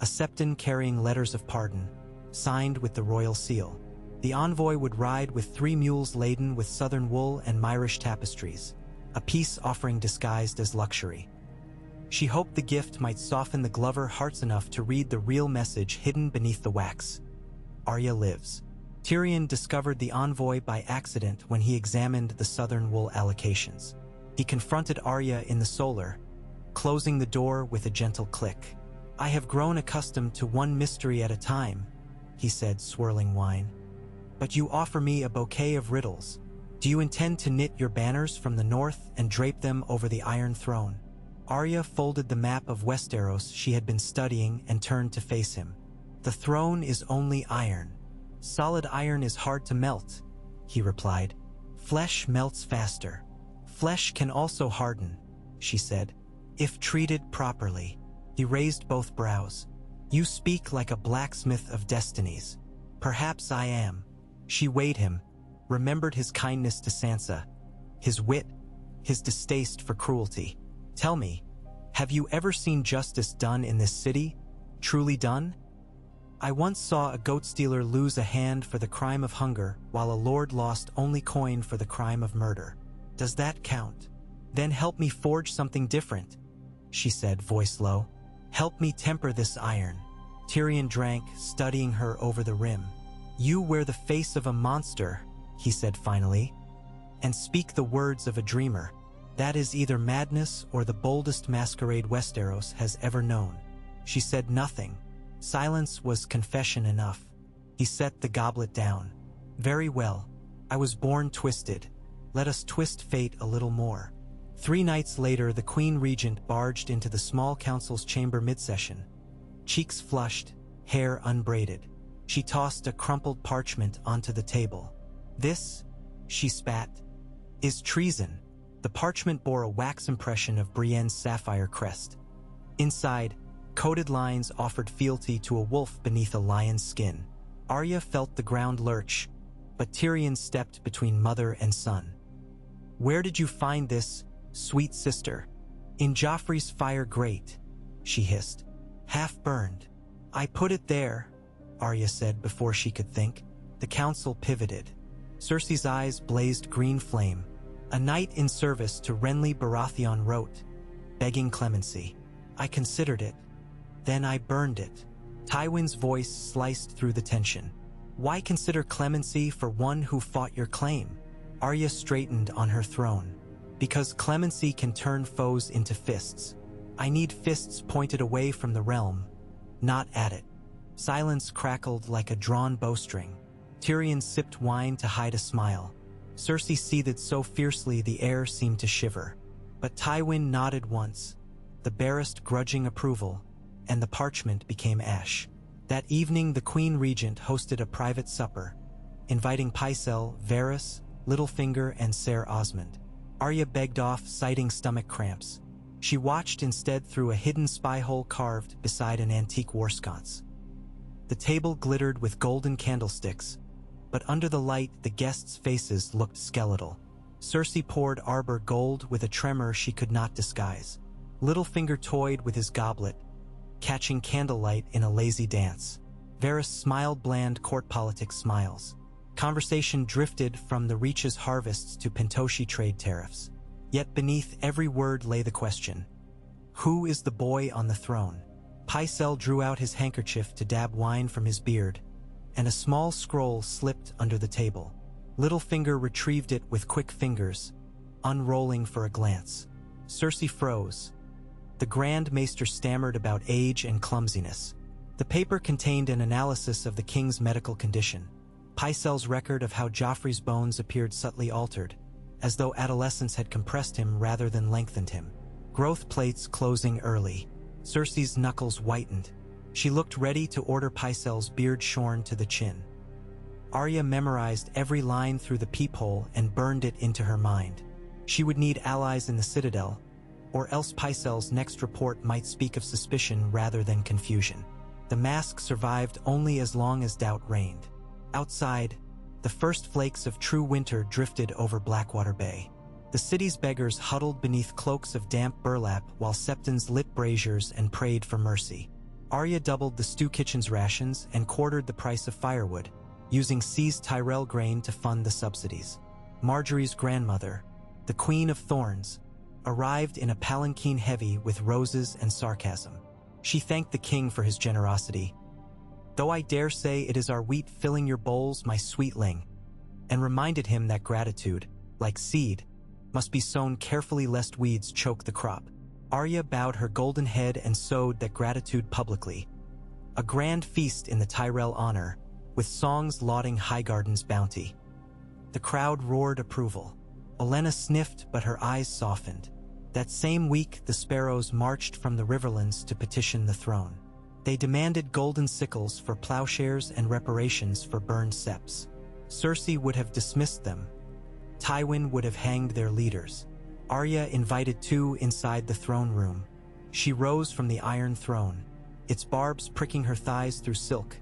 a septon carrying letters of pardon, signed with the royal seal. The envoy would ride with 3 mules laden with southern wool and Myrish tapestries, a peace offering disguised as luxury. She hoped the gift might soften the Glover hearts enough to read the real message hidden beneath the wax. Arya lives. Tyrion discovered the envoy by accident when he examined the southern wool allocations. He confronted Arya in the solar, closing the door with a gentle click. "I have grown accustomed to one mystery at a time," he said, swirling wine. "But you offer me a bouquet of riddles. Do you intend to knit your banners from the north and drape them over the Iron Throne?" Arya folded the map of Westeros she had been studying and turned to face him. "The throne is only iron. Solid iron is hard to melt," he replied. "Flesh melts faster. Flesh can also harden," she said, "if treated properly." He raised both brows. "You speak like a blacksmith of destinies." "Perhaps I am." She weighed him, remembered his kindness to Sansa, his wit, his distaste for cruelty. "Tell me, have you ever seen justice done in this city? Truly done?" "I once saw a goat stealer lose a hand for the crime of hunger, while a lord lost only coin for the crime of murder. Does that count? Then help me forge something different," she said, voice low. "Help me temper this iron." Tyrion drank, studying her over the rim. "You wear the face of a monster," he said finally, "and speak the words of a dreamer. That is either madness or the boldest masquerade Westeros has ever known." She said nothing. Silence was confession enough. He set the goblet down. "Very well. I was born twisted. Let us twist fate a little more." 3 nights later, the Queen Regent barged into the small council's chamber mid-session. Cheeks flushed, hair unbraided. She tossed a crumpled parchment onto the table. "This," she spat, "is treason." The parchment bore a wax impression of Brienne's sapphire crest. Inside, coded lines offered fealty to a wolf beneath a lion's skin. Arya felt the ground lurch, but Tyrion stepped between mother and son. "Where did you find this, sweet sister?" "In Joffrey's fire grate," she hissed. "Half burned." "I put it there," Arya said before she could think. The council pivoted. Cersei's eyes blazed green flame. A knight in service to Renly Baratheon wrote, begging clemency. "I considered it. Then I burned it." Tywin's voice sliced through the tension. "Why consider clemency for one who fought your claim?" Arya straightened on her throne. "Because clemency can turn foes into fists. I need fists pointed away from the realm, not at it." Silence crackled like a drawn bowstring. Tyrion sipped wine to hide a smile. Cersei seethed so fiercely the air seemed to shiver. But Tywin nodded once, the barest grudging approval, and the parchment became ash. That evening the Queen Regent hosted a private supper, inviting Pycelle, Varys, Littlefinger, and Ser Osmond. Arya begged off, citing stomach cramps. She watched instead through a hidden spy hole carved beside an antique war sconce. The table glittered with golden candlesticks, but under the light the guests' faces looked skeletal. Cersei poured Arbor gold with a tremor she could not disguise. Littlefinger toyed with his goblet, catching candlelight in a lazy dance. Varys smiled bland court politics smiles. Conversation drifted from the Reach's harvests to Pentoshi trade tariffs. Yet beneath every word lay the question: who is the boy on the throne? Pycelle drew out his handkerchief to dab wine from his beard, and a small scroll slipped under the table. Littlefinger retrieved it with quick fingers, unrolling for a glance. Cersei froze. The Grand Maester stammered about age and clumsiness. The paper contained an analysis of the king's medical condition. Pycelle's record of how Joffrey's bones appeared subtly altered, as though adolescence had compressed him rather than lengthened him. Growth plates closing early. Cersei's knuckles whitened. She looked ready to order Pycelle's beard shorn to the chin. Arya memorized every line through the peephole and burned it into her mind. She would need allies in the Citadel, or else Pycelle's next report might speak of suspicion rather than confusion. The mask survived only as long as doubt reigned. Outside, the first flakes of true winter drifted over Blackwater Bay. The city's beggars huddled beneath cloaks of damp burlap while septons lit braziers and prayed for mercy. Arya doubled the stew kitchen's rations and quartered the price of firewood, using seized Tyrell grain to fund the subsidies. Marjorie's grandmother, the Queen of Thorns, arrived in a palanquin heavy with roses and sarcasm. She thanked the king for his generosity. "Though I dare say it is our wheat filling your bowls, my sweetling," and reminded him that gratitude, like seed, must be sown carefully lest weeds choke the crop. Arya bowed her golden head and sowed that gratitude publicly. A grand feast in the Tyrell honor, with songs lauding Highgarden's bounty. The crowd roared approval. Olenna sniffed, but her eyes softened. That same week, the sparrows marched from the riverlands to petition the throne. They demanded golden sickles for plowshares and reparations for burned seps. Cersei would have dismissed them. Tywin would have hanged their leaders. Arya invited two inside the throne room. She rose from the iron throne, its barbs pricking her thighs through silk,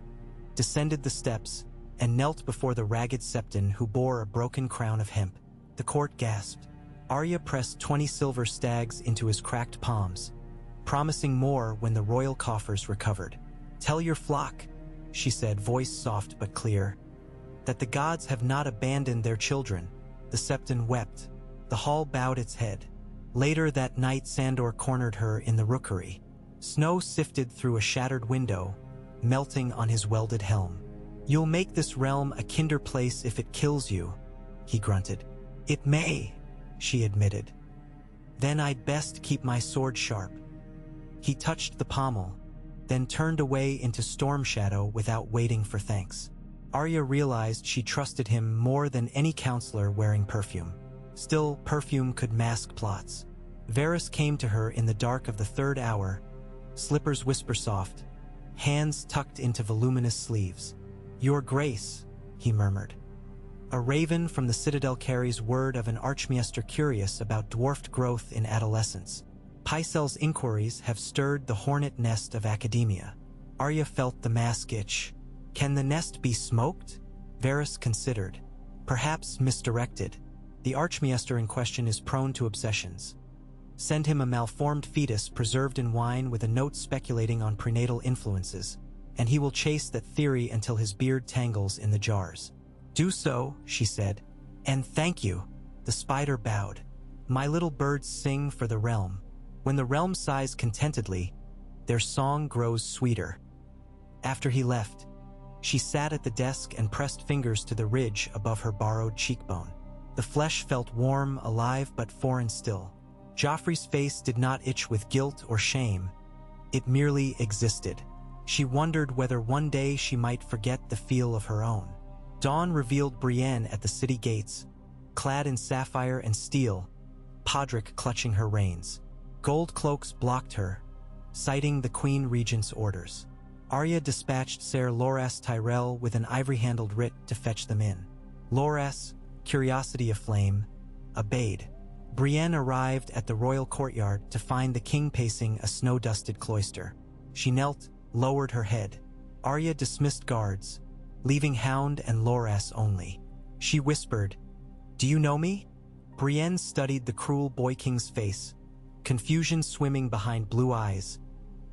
descended the steps, and knelt before the ragged septon who bore a broken crown of hemp. The court gasped. Arya pressed 20 silver stags into his cracked palms, promising more when the royal coffers recovered. "Tell your flock," she said, voice soft but clear, "that the gods have not abandoned their children." The septon wept. The hall bowed its head. Later that night, Sandor cornered her in the rookery. Snow sifted through a shattered window, melting on his welded helm. "You'll make this realm a kinder place if it kills you," he grunted. "It may," she admitted. "Then I'd best keep my sword sharp." He touched the pommel, then turned away into storm shadow without waiting for thanks. Arya realized she trusted him more than any counselor wearing perfume. Still, perfume could mask plots. Varys came to her in the dark of the third hour, slippers whisper soft, hands tucked into voluminous sleeves. "Your Grace," he murmured. A raven from the citadel carries word of an archmaester curious about dwarfed growth in adolescence. Pycelle's inquiries have stirred the hornet nest of academia. Arya felt the mask itch. Can the nest be smoked? Varys considered. Perhaps misdirected. The archmaester in question is prone to obsessions. Send him a malformed fetus preserved in wine with a note speculating on prenatal influences, and he will chase that theory until his beard tangles in the jars. "Do so," she said. "And thank you." The spider bowed. "My little birds sing for the realm. When the realm sighs contentedly, their song grows sweeter." After he left, she sat at the desk and pressed fingers to the ridge above her borrowed cheekbone. The flesh felt warm, alive, but foreign still. Joffrey's face did not itch with guilt or shame. It merely existed. She wondered whether one day she might forget the feel of her own. Dawn revealed Brienne at the city gates, clad in sapphire and steel, Podrick clutching her reins. Gold cloaks blocked her, citing the Queen Regent's orders. Arya dispatched Ser Loras Tyrell with an ivory-handled writ to fetch them in. Loras, curiosity aflame, obeyed. Brienne arrived at the royal courtyard to find the king pacing a snow-dusted cloister. She knelt, lowered her head. Arya dismissed guards, leaving Hound and Loras only. She whispered, "Do you know me?" Brienne studied the cruel boy king's face, confusion swimming behind blue eyes,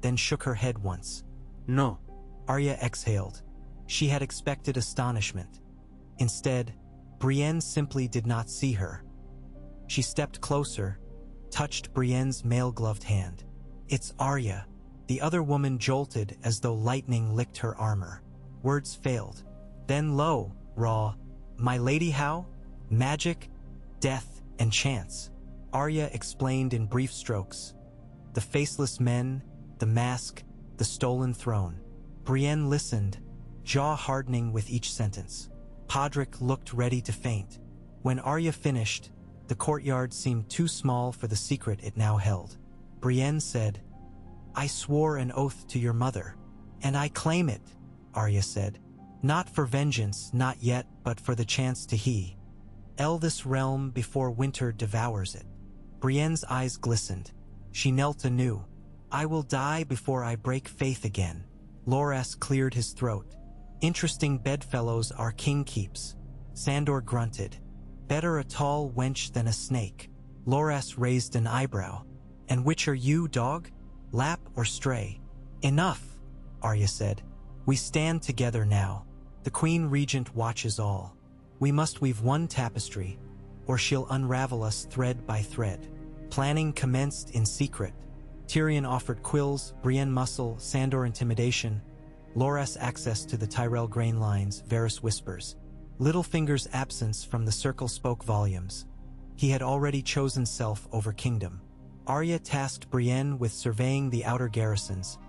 then shook her head once. "No." Arya exhaled. She had expected astonishment. Instead, Brienne simply did not see her. She stepped closer, touched Brienne's mail-gloved hand. "It's Arya." The other woman jolted as though lightning licked her armor. Words failed. Then low, raw, "My lady how? Magic, death, and chance." Arya explained in brief strokes. The faceless men, the mask, the stolen throne. Brienne listened, jaw hardening with each sentence. Podrick looked ready to faint. When Arya finished, the courtyard seemed too small for the secret it now held. Brienne said, "I swore an oath to your mother, and I claim it," Arya said. "Not for vengeance, not yet, but for the chance to heal this realm before winter devours it." Brienne's eyes glistened. She knelt anew. "I will die before I break faith again." Loras cleared his throat. "Interesting bedfellows our king keeps." Sandor grunted. Better a tall wench than a snake. Loras raised an eyebrow. And which are you, dog? Lap or stray? Enough, Arya said. We stand together now. The Queen Regent watches all. We must weave one tapestry, or she'll unravel us thread by thread. Planning commenced in secret. Tyrion offered quills, Brienne muscle, Sandor intimidation, Loras access to the Tyrell grain lines, Varys whispers. Littlefinger's absence from the circle spoke volumes. He had already chosen self over kingdom. Arya tasked Brienne with surveying the outer garrisons,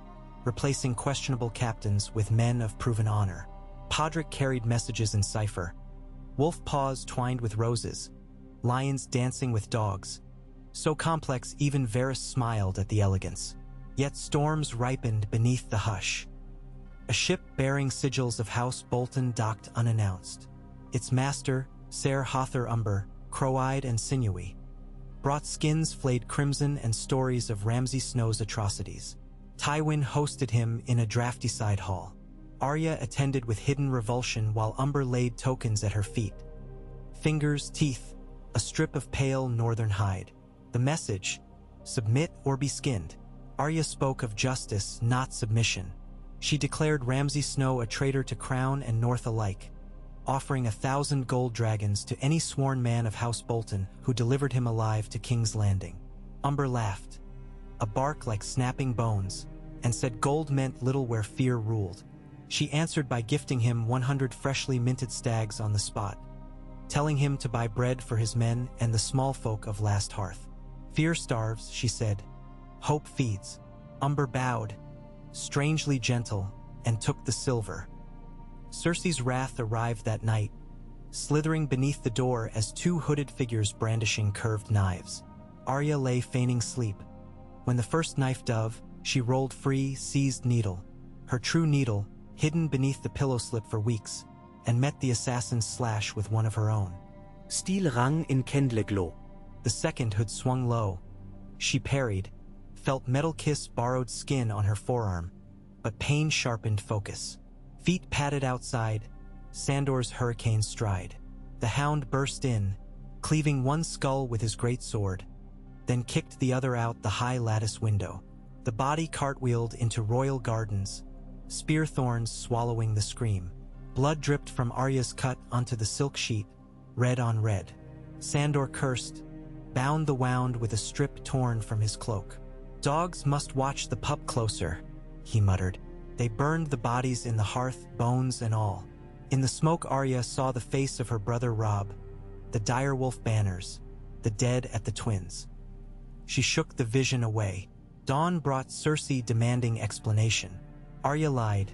replacing questionable captains with men of proven honor. Podrick carried messages in cipher. Wolf paws twined with roses, lions dancing with dogs. So complex even Varys smiled at the elegance. Yet storms ripened beneath the hush. A ship bearing sigils of House Bolton docked unannounced. Its master, Ser Hother Umber, crow-eyed and sinewy, brought skins flayed crimson and stories of Ramsay Snow's atrocities. Tywin hosted him in a drafty side hall. Arya attended with hidden revulsion while Umber laid tokens at her feet. Fingers, teeth, a strip of pale northern hide. The message, submit or be skinned. Arya spoke of justice, not submission. She declared Ramsay Snow a traitor to crown and north alike, offering 1,000 gold dragons to any sworn man of House Bolton who delivered him alive to King's Landing. Umber laughed, a bark like snapping bones, and said gold meant little where fear ruled. She answered by gifting him 100 freshly minted stags on the spot, telling him to buy bread for his men and the small folk of Last Hearth. Fear starves, she said. Hope feeds. Umber bowed, strangely gentle, and took the silver. Cersei's wrath arrived that night, slithering beneath the door as 2 hooded figures brandishing curved knives. Arya lay feigning sleep. When the first knife dove, she rolled free, seized needle, her true needle, hidden beneath the pillow slip for weeks, and met the assassin's slash with one of her own. Steel rang in Kendleglo. The second hood swung low. She parried, felt Metal Kiss borrowed skin on her forearm, but pain sharpened focus. Feet padded outside, Sandor's hurricane stride. The hound burst in, cleaving one skull with his great sword, then kicked the other out the high lattice window. The body cartwheeled into royal gardens, spear thorns swallowing the scream. Blood dripped from Arya's cut onto the silk sheet, red on red. Sandor cursed, bound the wound with a strip torn from his cloak. Dogs must watch the pup closer, he muttered. They burned the bodies in the hearth, bones and all. In the smoke Arya saw the face of her brother Robb, the direwolf banners, the dead at the twins. She shook the vision away. Dawn brought Cersei demanding explanation. Arya lied,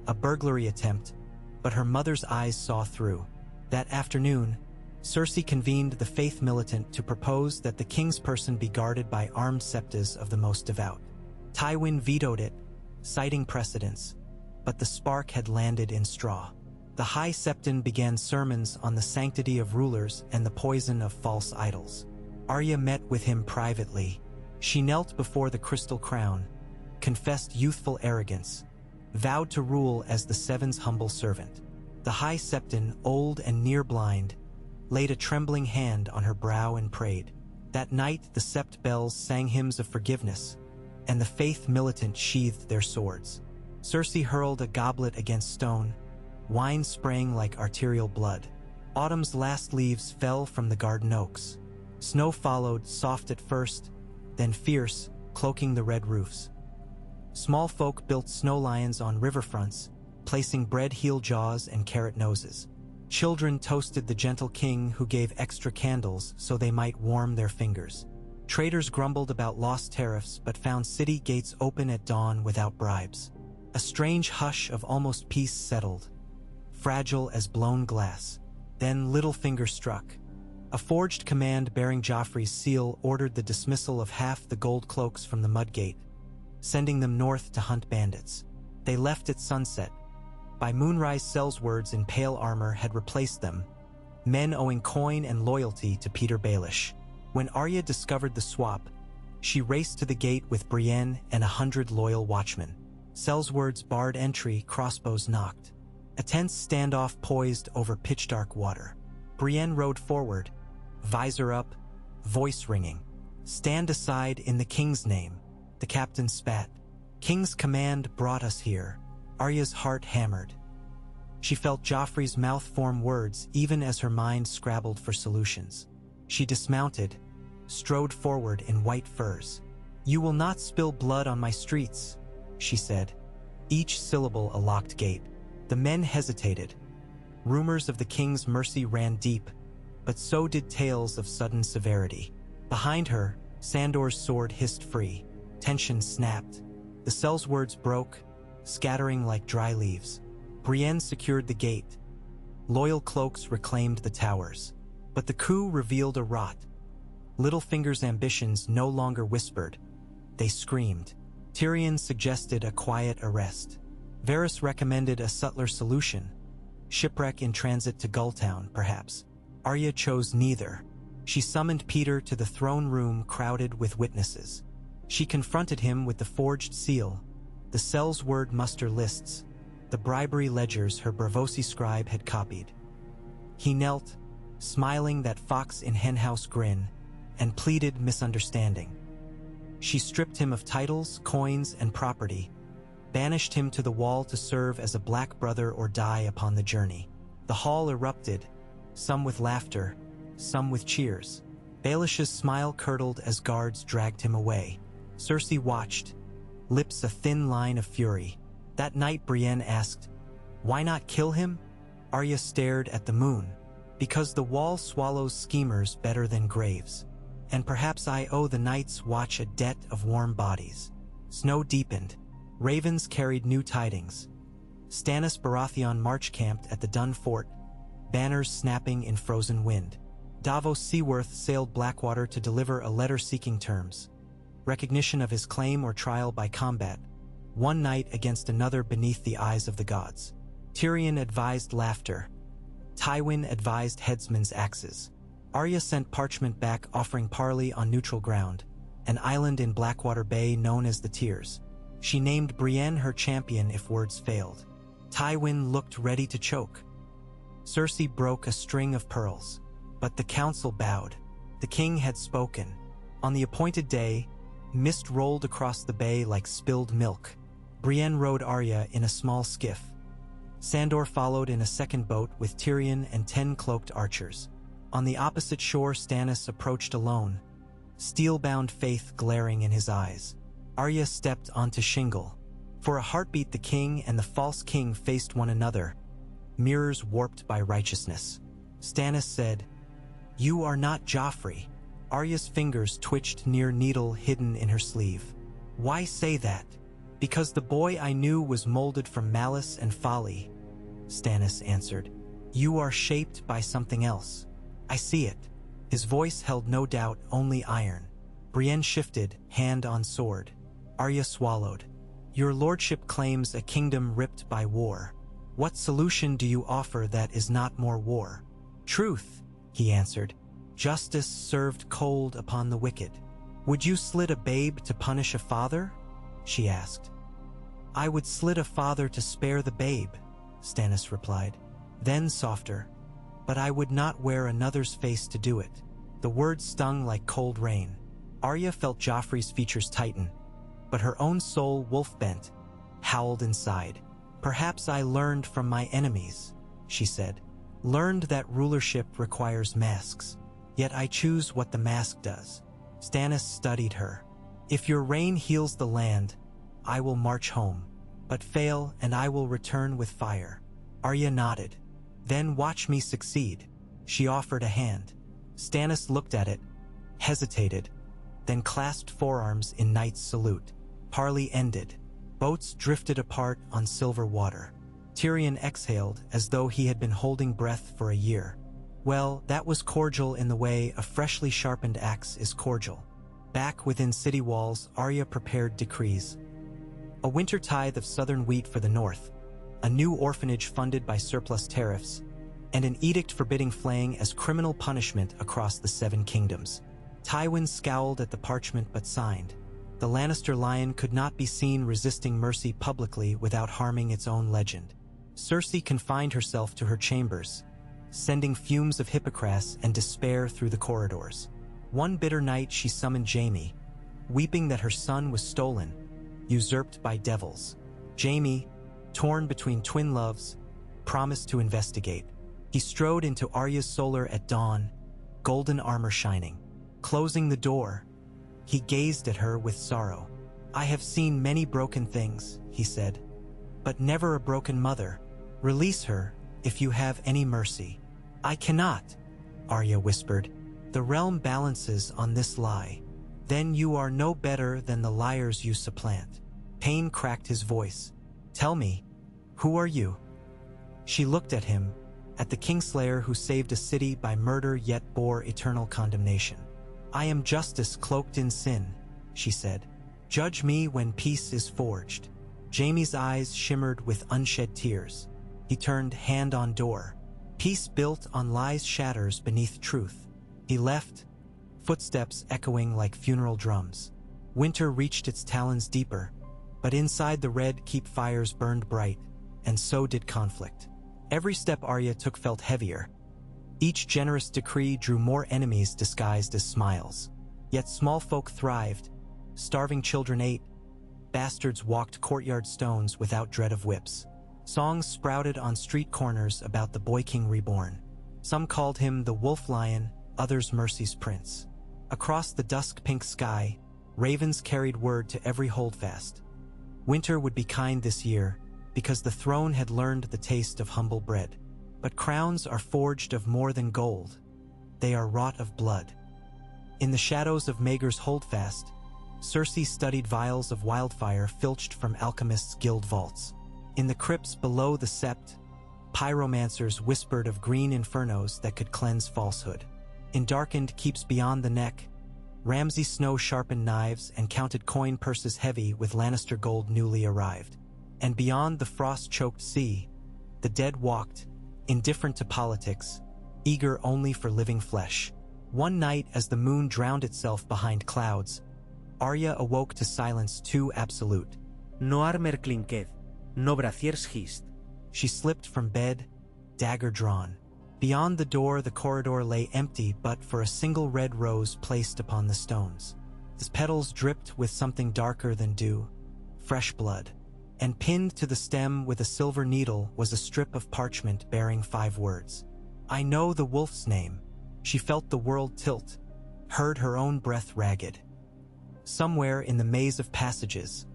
a burglary attempt, but her mother's eyes saw through. That afternoon, Cersei convened the faith militant to propose that the king's person be guarded by armed septas of the most devout. Tywin vetoed it, citing precedents, but the spark had landed in straw. The High Septon began sermons on the sanctity of rulers and the poison of false idols. Arya met with him privately. She knelt before the crystal crown, confessed youthful arrogance, vowed to rule as the Seven's humble servant. The High Septon, old and near blind, laid a trembling hand on her brow and prayed. That night the sept bells sang hymns of forgiveness, and the faith militant sheathed their swords. Cersei hurled a goblet against stone, wine spraying like arterial blood. Autumn's last leaves fell from the garden oaks. Snow followed, soft at first, then fierce, cloaking the red roofs. Small folk built snow lions on riverfronts, placing bread heel jaws and carrot noses. Children toasted the gentle king who gave extra candles so they might warm their fingers. Traders grumbled about lost tariffs but found city gates open at dawn without bribes. A strange hush of almost peace settled, fragile as blown glass. Then Littlefinger struck. A forged command bearing Joffrey's seal ordered the dismissal of half the gold cloaks from the Mudgate, sending them north to hunt bandits. They left at sunset. By moonrise, Sellswords in pale armor had replaced them, men owing coin and loyalty to Peter Baelish. When Arya discovered the swap, she raced to the gate with Brienne and 100 loyal watchmen. Sellswords barred entry, crossbows knocked. A tense standoff poised over pitch-dark water. Brienne rode forward, visor up, voice ringing. "Stand aside in the king's name," the captain spat. "King's command brought us here." Arya's heart hammered. She felt Joffrey's mouth form words even as her mind scrabbled for solutions. She dismounted, strode forward in white furs. "You will not spill blood on my streets," she said, each syllable a locked gate. The men hesitated. Rumors of the king's mercy ran deep, but so did tales of sudden severity. Behind her, Sandor's sword hissed free. Tension snapped. The cell's words broke, scattering like dry leaves. Brienne secured the gate. Loyal cloaks reclaimed the towers. But the coup revealed a rot. Littlefinger's ambitions no longer whispered. They screamed. Tyrion suggested a quiet arrest. Varys recommended a subtler solution. Shipwreck in transit to Gulltown, perhaps. Arya chose neither. She summoned Peter to the throne room crowded with witnesses. She confronted him with the forged seal, the cell's word muster lists, the bribery ledgers her Bravosi scribe had copied. He knelt, smiling that fox in henhouse grin, and pleaded misunderstanding. She stripped him of titles, coins, and property, banished him to the wall to serve as a black brother or die upon the journey. The hall erupted, some with laughter, some with cheers. Baelish's smile curdled as guards dragged him away. Cersei watched, lips a thin line of fury. That night Brienne asked, "Why not kill him?" Arya stared at the moon. "Because the wall swallows schemers better than graves. And perhaps I owe the Night's Watch a debt of warm bodies." Snow deepened. Ravens carried new tidings. Stannis Baratheon march-camped at the Dun Fort, banners snapping in frozen wind. Davos Seaworth sailed Blackwater to deliver a letter seeking terms. Recognition of his claim or trial by combat. One night against another beneath the eyes of the gods. Tyrion advised laughter. Tywin advised headsmen's axes. Arya sent parchment back offering parley on neutral ground, an island in Blackwater Bay known as the Tears. She named Brienne her champion if words failed. Tywin looked ready to choke. Cersei broke a string of pearls. But the council bowed. The king had spoken. On the appointed day, mist rolled across the bay like spilled milk. Brienne rode Arya in a small skiff. Sandor followed in a second boat with Tyrion and 10 cloaked archers. On the opposite shore Stannis approached alone, steel-bound faith glaring in his eyes. Arya stepped onto shingle. For a heartbeat the king and the false king faced one another, mirrors warped by righteousness. Stannis said, "You are not Joffrey." Arya's fingers twitched near needle hidden in her sleeve. "Why say that?" "Because the boy I knew was molded from malice and folly," Stannis answered. "You are shaped by something else. I see it." His voice held no doubt, only iron. Brienne shifted, hand on sword. Arya swallowed. "Your lordship claims a kingdom ripped by war. What solution do you offer that is not more war?" "Truth," he answered. "Justice served cold upon the wicked." "Would you slit a babe to punish a father?" she asked. "I would slit a father to spare the babe," Stannis replied. Then softer, "But I would not wear another's face to do it." The words stung like cold rain. Arya felt Joffrey's features tighten, but her own soul, wolf-bent, howled inside. "Perhaps I learned from my enemies," she said. "Learned that rulership requires masks. Yet I choose what the mask does." Stannis studied her. "If your reign heals the land, I will march home. But fail, and I will return with fire." Arya nodded. "Then watch me succeed." She offered a hand. Stannis looked at it, hesitated, then clasped forearms in knight's salute. Parley ended. Boats drifted apart on silver water. Tyrion exhaled as though he had been holding breath for a year. Well, that was cordial in the way a freshly sharpened axe is cordial. Back within city walls, Arya prepared decrees. A winter tithe of southern wheat for the north, a new orphanage funded by surplus tariffs, and an edict forbidding flaying as criminal punishment across the 7 kingdoms. Tywin scowled at the parchment but signed. The Lannister lion could not be seen resisting mercy publicly without harming its own legend. Cersei confined herself to her chambers, sending fumes of hypocras and despair through the corridors. One bitter night she summoned Jaime, weeping that her son was stolen, usurped by devils. Jaime, torn between twin loves, promised to investigate. He strode into Arya's solar at dawn, golden armor shining. Closing the door, he gazed at her with sorrow. "I have seen many broken things," he said, "but never a broken mother. Release her, if you have any mercy." "I cannot," Arya whispered. "The realm balances on this lie. Then you are no better than the liars you supplant." Pain cracked his voice. "Tell me, who are you?" She looked at him, at the Kingslayer who saved a city by murder yet bore eternal condemnation. "I am justice cloaked in sin," she said. "Judge me when peace is forged." Jaime's eyes shimmered with unshed tears. He turned hand on door. Peace built on lies shatters beneath truth. He left, footsteps echoing like funeral drums. Winter reached its talons deeper, but inside the red keep fires burned bright, and so did conflict. Every step Arya took felt heavier. Each generous decree drew more enemies disguised as smiles. Yet small folk thrived, starving children ate, bastards walked courtyard stones without dread of whips. Songs sprouted on street corners about the boy king reborn. Some called him the wolf lion, others Mercy's prince. Across the dusk-pink sky, ravens carried word to every holdfast. Winter would be kind this year, because the throne had learned the taste of humble bread. But crowns are forged of more than gold. They are wrought of blood. In the shadows of Maegor's holdfast, Cersei studied vials of wildfire filched from alchemists' guild vaults. In the crypts below the sept, pyromancers whispered of green infernos that could cleanse falsehood. In darkened keeps beyond the neck, Ramsay Snow sharpened knives and counted coin purses heavy with Lannister gold newly arrived. And beyond the frost-choked sea, the dead walked, indifferent to politics, eager only for living flesh. One night, as the moon drowned itself behind clouds, Arya awoke to silence too absolute. No armer clinked, no braciers hist. She slipped from bed, dagger drawn. Beyond the door, the corridor lay empty but for a single red rose placed upon the stones. Its petals dripped with something darker than dew, fresh blood. And pinned to the stem with a silver needle was a strip of parchment bearing 5 words. "I know the wolf's name." She felt the world tilt, heard her own breath ragged. Somewhere in the maze of passages,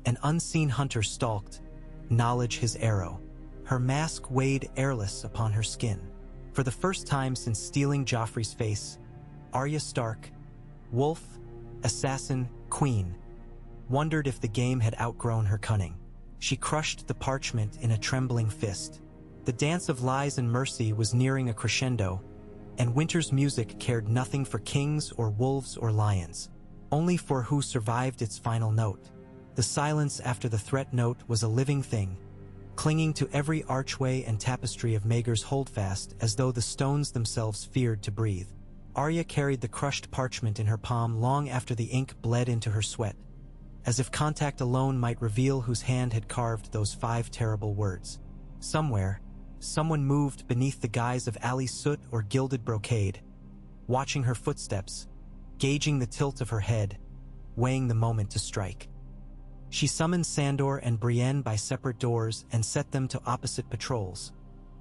an unseen hunter stalked, knowledge his arrow. Her mask weighed airless upon her skin. For the first time since stealing Joffrey's face, Arya Stark, wolf, assassin, queen, wondered if the game had outgrown her cunning. She crushed the parchment in a trembling fist. The dance of lies and mercy was nearing a crescendo, and Winter's music cared nothing for kings or wolves or lions, only for who survived its final note. The silence after the threat note was a living thing, clinging to every archway and tapestry of Maegor's holdfast as though the stones themselves feared to breathe. Arya carried the crushed parchment in her palm long after the ink bled into her sweat, as if contact alone might reveal whose hand had carved those 5 terrible words. Somewhere, someone moved beneath the guise of alley soot or gilded brocade, watching her footsteps, gauging the tilt of her head, weighing the moment to strike. She summoned Sandor and Brienne by separate doors and set them to opposite patrols,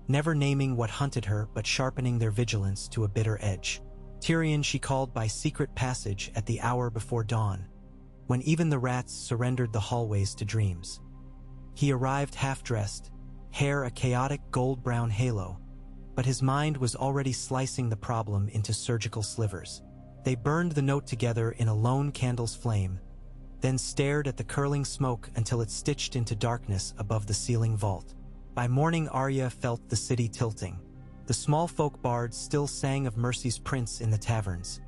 never naming what hunted her but sharpening their vigilance to a bitter edge. Tyrion she called by secret passage at the hour before dawn, when even the rats surrendered the hallways to dreams. He arrived half-dressed, hair a chaotic gold-brown halo, but his mind was already slicing the problem into surgical slivers. They burned the note together in a lone candle's flame, then stared at the curling smoke until it stitched into darkness above the ceiling vault. By morning, Arya felt the city tilting. The small folk bards still sang of Mercy's prince in the taverns,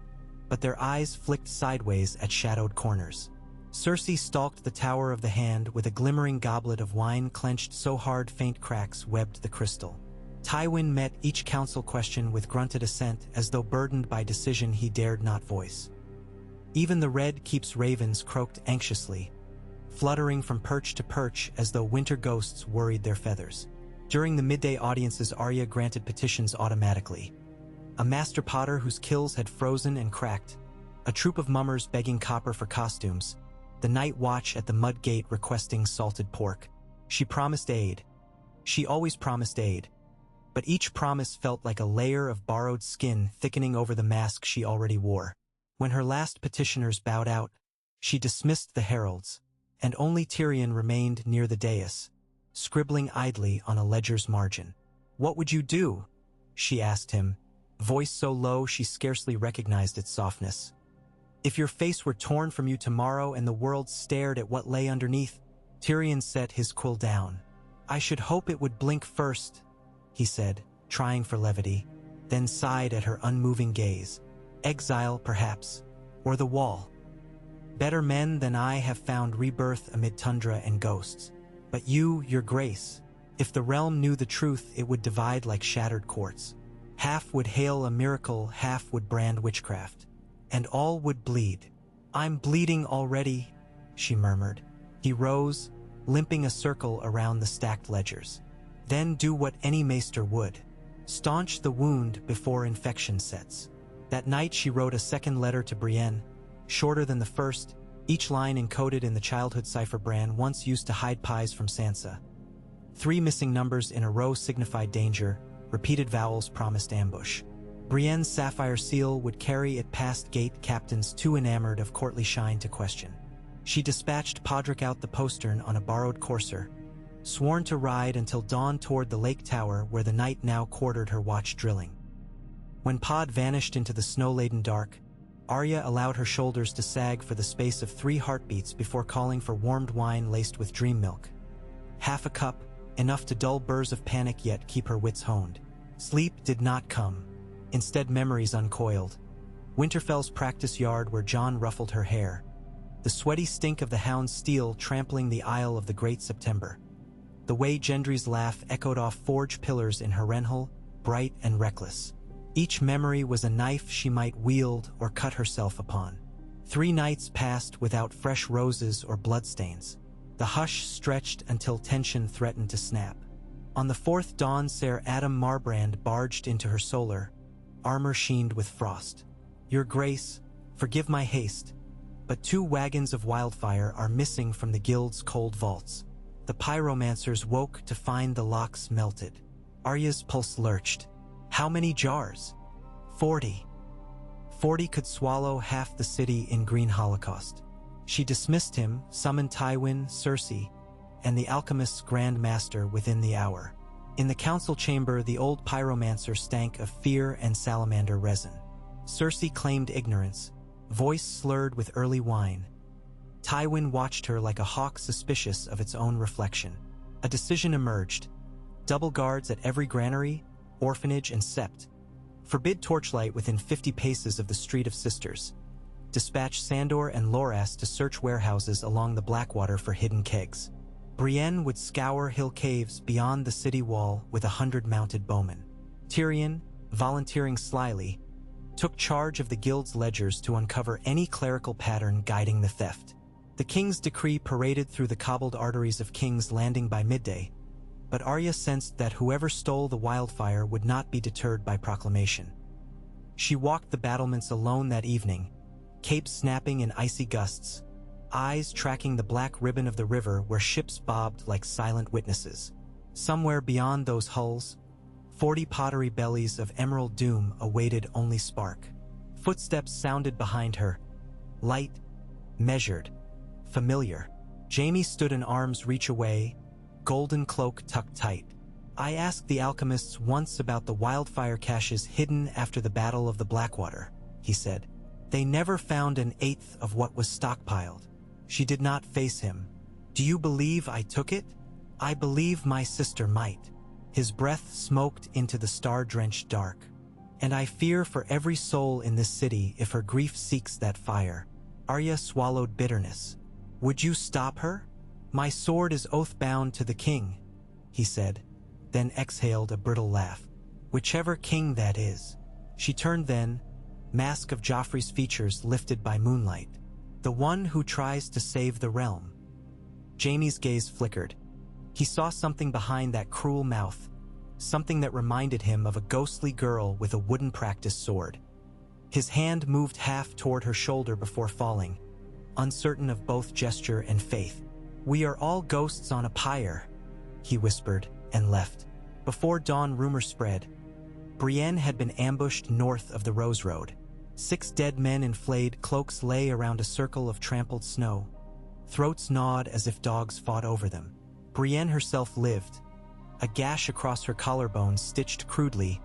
but their eyes flicked sideways at shadowed corners. Cersei stalked the Tower of the Hand with a glimmering goblet of wine clenched so hard faint cracks webbed the crystal. Tywin met each council question with grunted assent as though burdened by decision he dared not voice. Even the Red Keep's ravens croaked anxiously, fluttering from perch to perch as though winter ghosts worried their feathers. During the midday audiences, Arya granted petitions automatically. A master potter whose kills had frozen and cracked, a troop of mummers begging copper for costumes, the night watch at the mud gate requesting salted pork. She promised aid. She always promised aid. But each promise felt like a layer of borrowed skin thickening over the mask she already wore. When her last petitioners bowed out, she dismissed the heralds, and only Tyrion remained near the dais, scribbling idly on a ledger's margin. "What would you do?" she asked him, voice so low she scarcely recognized its softness. "If your face were torn from you tomorrow and the world stared at what lay underneath?" Tyrion set his quill down. "I should hope it would blink first," he said, trying for levity, then sighed at her unmoving gaze. "Exile, perhaps, or the wall. Better men than I have found rebirth amid tundra and ghosts. But you, your grace, if the realm knew the truth, it would divide like shattered quartz. Half would hail a miracle, half would brand witchcraft. And all would bleed." "I'm bleeding already," she murmured. He rose, limping a circle around the stacked ledgers. "Then do what any maester would. Staunch the wound before infection sets." That night she wrote a second letter to Brienne, shorter than the first, each line encoded in the childhood cipher Bran once used to hide pies from Sansa. 3 missing numbers in a row signified danger, repeated vowels promised ambush. Brienne's sapphire seal would carry it past gate captains too enamored of courtly shine to question. She dispatched Podrick out the postern on a borrowed courser, sworn to ride until dawn toward the lake tower where the night now quartered her watch drilling. When Pod vanished into the snow-laden dark, Arya allowed her shoulders to sag for the space of 3 heartbeats before calling for warmed wine laced with dream milk. Half a cup, enough to dull burrs of panic yet keep her wits honed. Sleep did not come. Instead, memories uncoiled. Winterfell's practice yard where Jon ruffled her hair. The sweaty stink of the hound's steel trampling the Isle of the Great September. The way Gendry's laugh echoed off forge pillars in Harrenhal, bright and reckless. Each memory was a knife she might wield or cut herself upon. 3 nights passed without fresh roses or bloodstains. The hush stretched until tension threatened to snap. On the 4th dawn, Ser Adam Marbrand barged into her solar, armor sheened with frost. "Your Grace, forgive my haste, but 2 wagons of wildfire are missing from the guild's cold vaults." The pyromancers woke to find the locks melted. Arya's pulse lurched. How many jars? 40. 40 could swallow half the city in green holocaust. She dismissed him, summoned Tywin, Cersei, and the alchemist's grand master within the hour. In the council chamber, the old pyromancer stank of fear and salamander resin. Cersei claimed ignorance, voice slurred with early wine. Tywin watched her like a hawk suspicious of its own reflection. A decision emerged. Double guards at every granary, orphanage, and sept. Forbid torchlight within 50 paces of the Street of Sisters. Dispatch Sandor and Loras to search warehouses along the Blackwater for hidden kegs. Brienne would scour hill caves beyond the city wall with 100 mounted bowmen. Tyrion, volunteering slyly, took charge of the guild's ledgers to uncover any clerical pattern guiding the theft. The king's decree paraded through the cobbled arteries of King's Landing by midday, but Arya sensed that whoever stole the wildfire would not be deterred by proclamation. She walked the battlements alone that evening, capes snapping in icy gusts, eyes tracking the black ribbon of the river where ships bobbed like silent witnesses. Somewhere beyond those hulls, 40 pottery bellies of emerald doom awaited only spark. Footsteps sounded behind her, light, measured, familiar. Jaime stood an arm's reach away, golden cloak tucked tight. "I asked the alchemists once about the wildfire caches hidden after the Battle of the Blackwater," he said. "They never found an eighth of what was stockpiled." She did not face him. "Do you believe I took it?" "I believe my sister might." His breath smoked into the star-drenched dark. "And I fear for every soul in this city if her grief seeks that fire." Arya swallowed bitterness. "Would you stop her?" "My sword is oath-bound to the king," he said, then exhaled a brittle laugh. "Whichever king that is." She turned then, mask of Joffrey's features lifted by moonlight. "The one who tries to save the realm." Jaime's gaze flickered. He saw something behind that cruel mouth, something that reminded him of a ghostly girl with a wooden practice sword. His hand moved half toward her shoulder before falling, uncertain of both gesture and faith. "We are all ghosts on a pyre," he whispered, and left. Before dawn, rumor spread. Brienne had been ambushed north of the Rose Road. 6 dead men in flayed cloaks lay around a circle of trampled snow. Throats gnawed as if dogs fought over them. Brienne herself lived, a gash across her collarbone stitched crudely,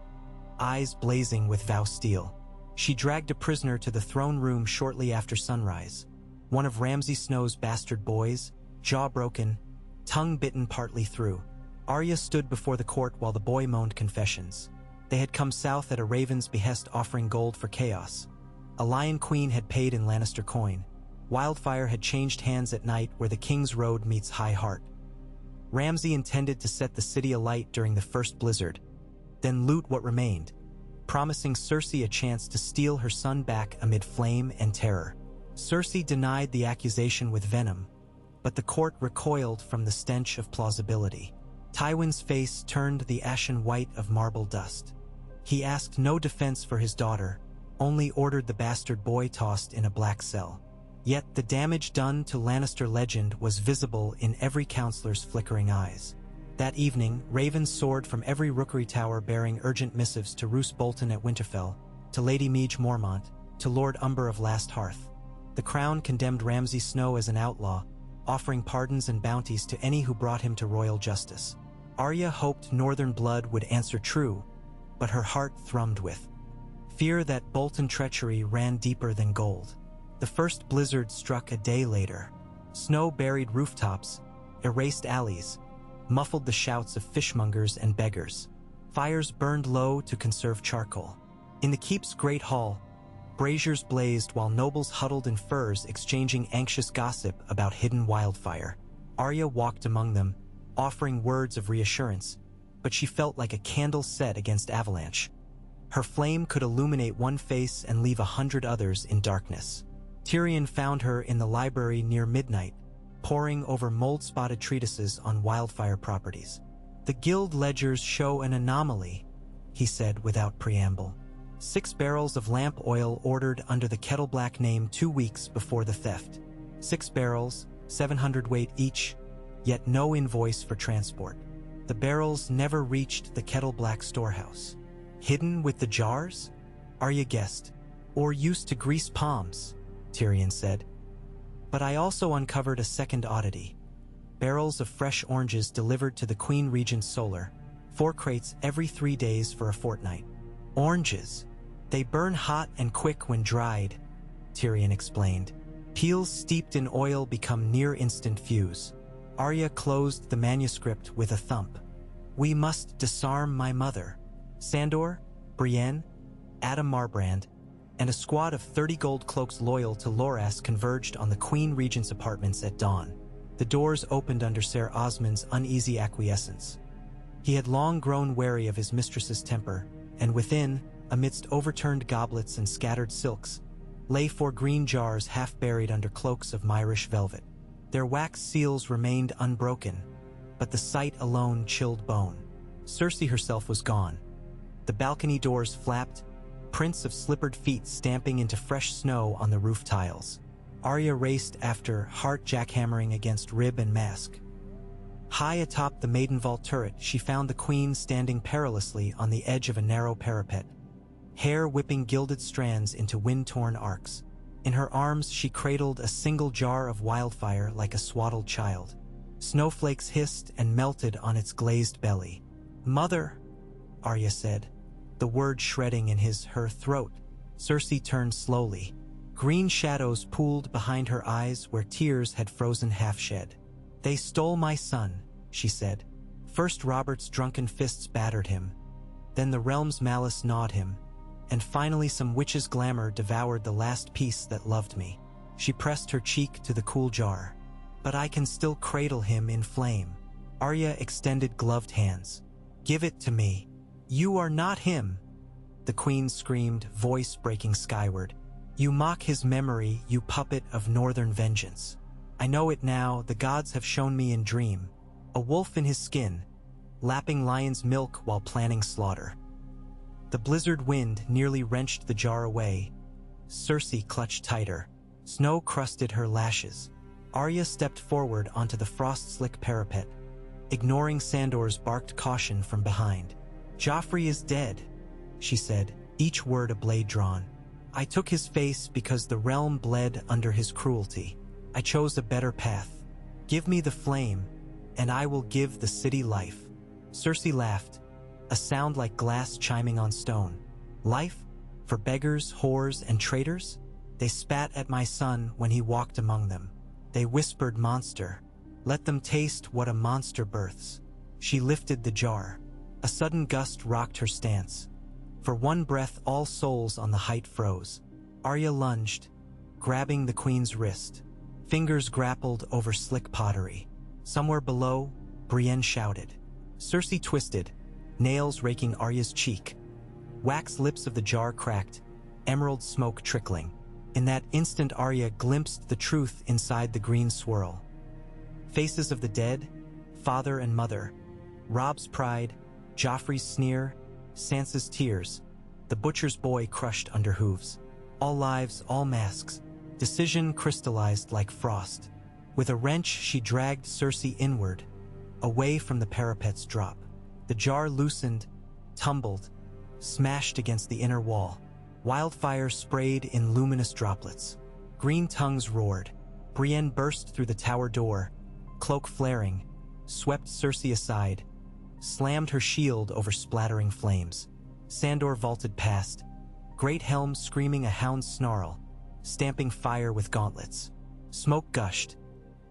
eyes blazing with vow steel. She dragged a prisoner to the throne room shortly after sunrise. One of Ramsay Snow's bastard boys, jaw broken, tongue bitten partly through. Arya stood before the court while the boy moaned confessions. They had come south at a raven's behest, offering gold for chaos. A Lion Queen had paid in Lannister coin. Wildfire had changed hands at night where the King's Road meets High Heart. Ramsay intended to set the city alight during the first blizzard, then loot what remained, promising Cersei a chance to steal her son back amid flame and terror. Cersei denied the accusation with venom, but the court recoiled from the stench of plausibility. Tywin's face turned the ashen white of marble dust. He asked no defense for his daughter, only ordered the bastard boy tossed in a black cell. Yet the damage done to Lannister legend was visible in every counselor's flickering eyes. That evening, ravens soared from every rookery tower bearing urgent missives to Roose Bolton at Winterfell, to Lady Meage Mormont, to Lord Umber of Last Hearth. The Crown condemned Ramsay Snow as an outlaw, offering pardons and bounties to any who brought him to royal justice. Arya hoped Northern blood would answer true, but her heart thrummed with fear that Bolton treachery ran deeper than gold. The first blizzard struck a day later. Snow buried rooftops, erased alleys, muffled the shouts of fishmongers and beggars. Fires burned low to conserve charcoal. In the keep's great hall, braziers blazed while nobles huddled in furs exchanging anxious gossip about hidden wildfire. Arya walked among them, offering words of reassurance, but she felt like a candle set against avalanche. Her flame could illuminate one face and leave 100 others in darkness. Tyrion found her in the library near midnight, poring over mold-spotted treatises on wildfire properties. "The guild ledgers show an anomaly," he said without preamble. 6 barrels of lamp oil ordered under the Kettle Black name 2 weeks before the theft. 6 barrels, 700 weight each, yet no invoice for transport. The barrels never reached the Kettle Black storehouse. Hidden with the jars? Arya guessed. Or used to grease palms, Tyrion said. But I also uncovered a second oddity. Barrels of fresh oranges delivered to the Queen Regent's Solar, 4 crates every 3 days for a fortnight. Oranges. They burn hot and quick when dried, Tyrion explained. Peels steeped in oil become near-instant fuse. Arya closed the manuscript with a thump. "We must disarm my mother." Sandor, Brienne, Adam Marbrand, and a squad of 30 gold cloaks loyal to Loras converged on the Queen Regent's apartments at dawn. The doors opened under Ser Osmond's uneasy acquiescence. He had long grown wary of his mistress's temper, and within, amidst overturned goblets and scattered silks, lay 4 green jars half buried under cloaks of Myrish velvet. Their wax seals remained unbroken, but the sight alone chilled bone. Cersei herself was gone. The balcony doors flapped, prints of slippered feet stamping into fresh snow on the roof tiles. Arya raced after, heart jackhammering against rib and mask. High atop the maiden vault turret, she found the queen standing perilously on the edge of a narrow parapet, hair whipping gilded strands into wind-torn arcs. In her arms, she cradled a single jar of wildfire like a swaddled child. Snowflakes hissed and melted on its glazed belly. "Mother," Arya said, the word shredding in her throat. Cersei turned slowly. Green shadows pooled behind her eyes where tears had frozen half-shed. "They stole my son," she said. "First Robert's drunken fists battered him, then the realm's malice gnawed him, and finally some witch's glamour devoured the last piece that loved me." She pressed her cheek to the cool jar. "But I can still cradle him in flame." Arya extended gloved hands. "Give it to me." "You are not him," the queen screamed, voice breaking skyward. "You mock his memory, you puppet of northern vengeance. I know it now, the gods have shown me in dream. a wolf in his skin, lapping lion's milk while planning slaughter. The blizzard wind nearly wrenched the jar away. Cersei clutched tighter. Snow crusted her lashes. Arya stepped forward onto the frost-slick parapet, ignoring Sandor's barked caution from behind. "Joffrey is dead," she said, each word a blade drawn. "I took his face because the realm bled under his cruelty. I chose a better path. Give me the flame, and I will give the city life." Cersei laughed, a sound like glass chiming on stone. "Life? For beggars, whores, and traitors? They spat at my son when he walked among them. They whispered monster. Let them taste what a monster births." She lifted the jar. A sudden gust rocked her stance. For one breath, all souls on the height froze. Arya lunged, grabbing the queen's wrist. Fingers grappled over slick pottery. Somewhere below, Brienne shouted. Cersei twisted, nails raking Arya's cheek. Wax lips of the jar cracked, emerald smoke trickling. In that instant, Arya glimpsed the truth inside the green swirl. Faces of the dead, father and mother, Robb's pride, Joffrey's sneer, Sansa's tears, the butcher's boy crushed under hooves. All lives, all masks, decision crystallized like frost. With a wrench, she dragged Cersei inward, away from the parapet's drop. The jar loosened, tumbled, smashed against the inner wall. Wildfire sprayed in luminous droplets. Green tongues roared. Brienne burst through the tower door, cloak flaring, swept Cersei aside, slammed her shield over splattering flames. Sandor vaulted past, great helm screaming a hound's snarl, stamping fire with gauntlets. Smoke gushed.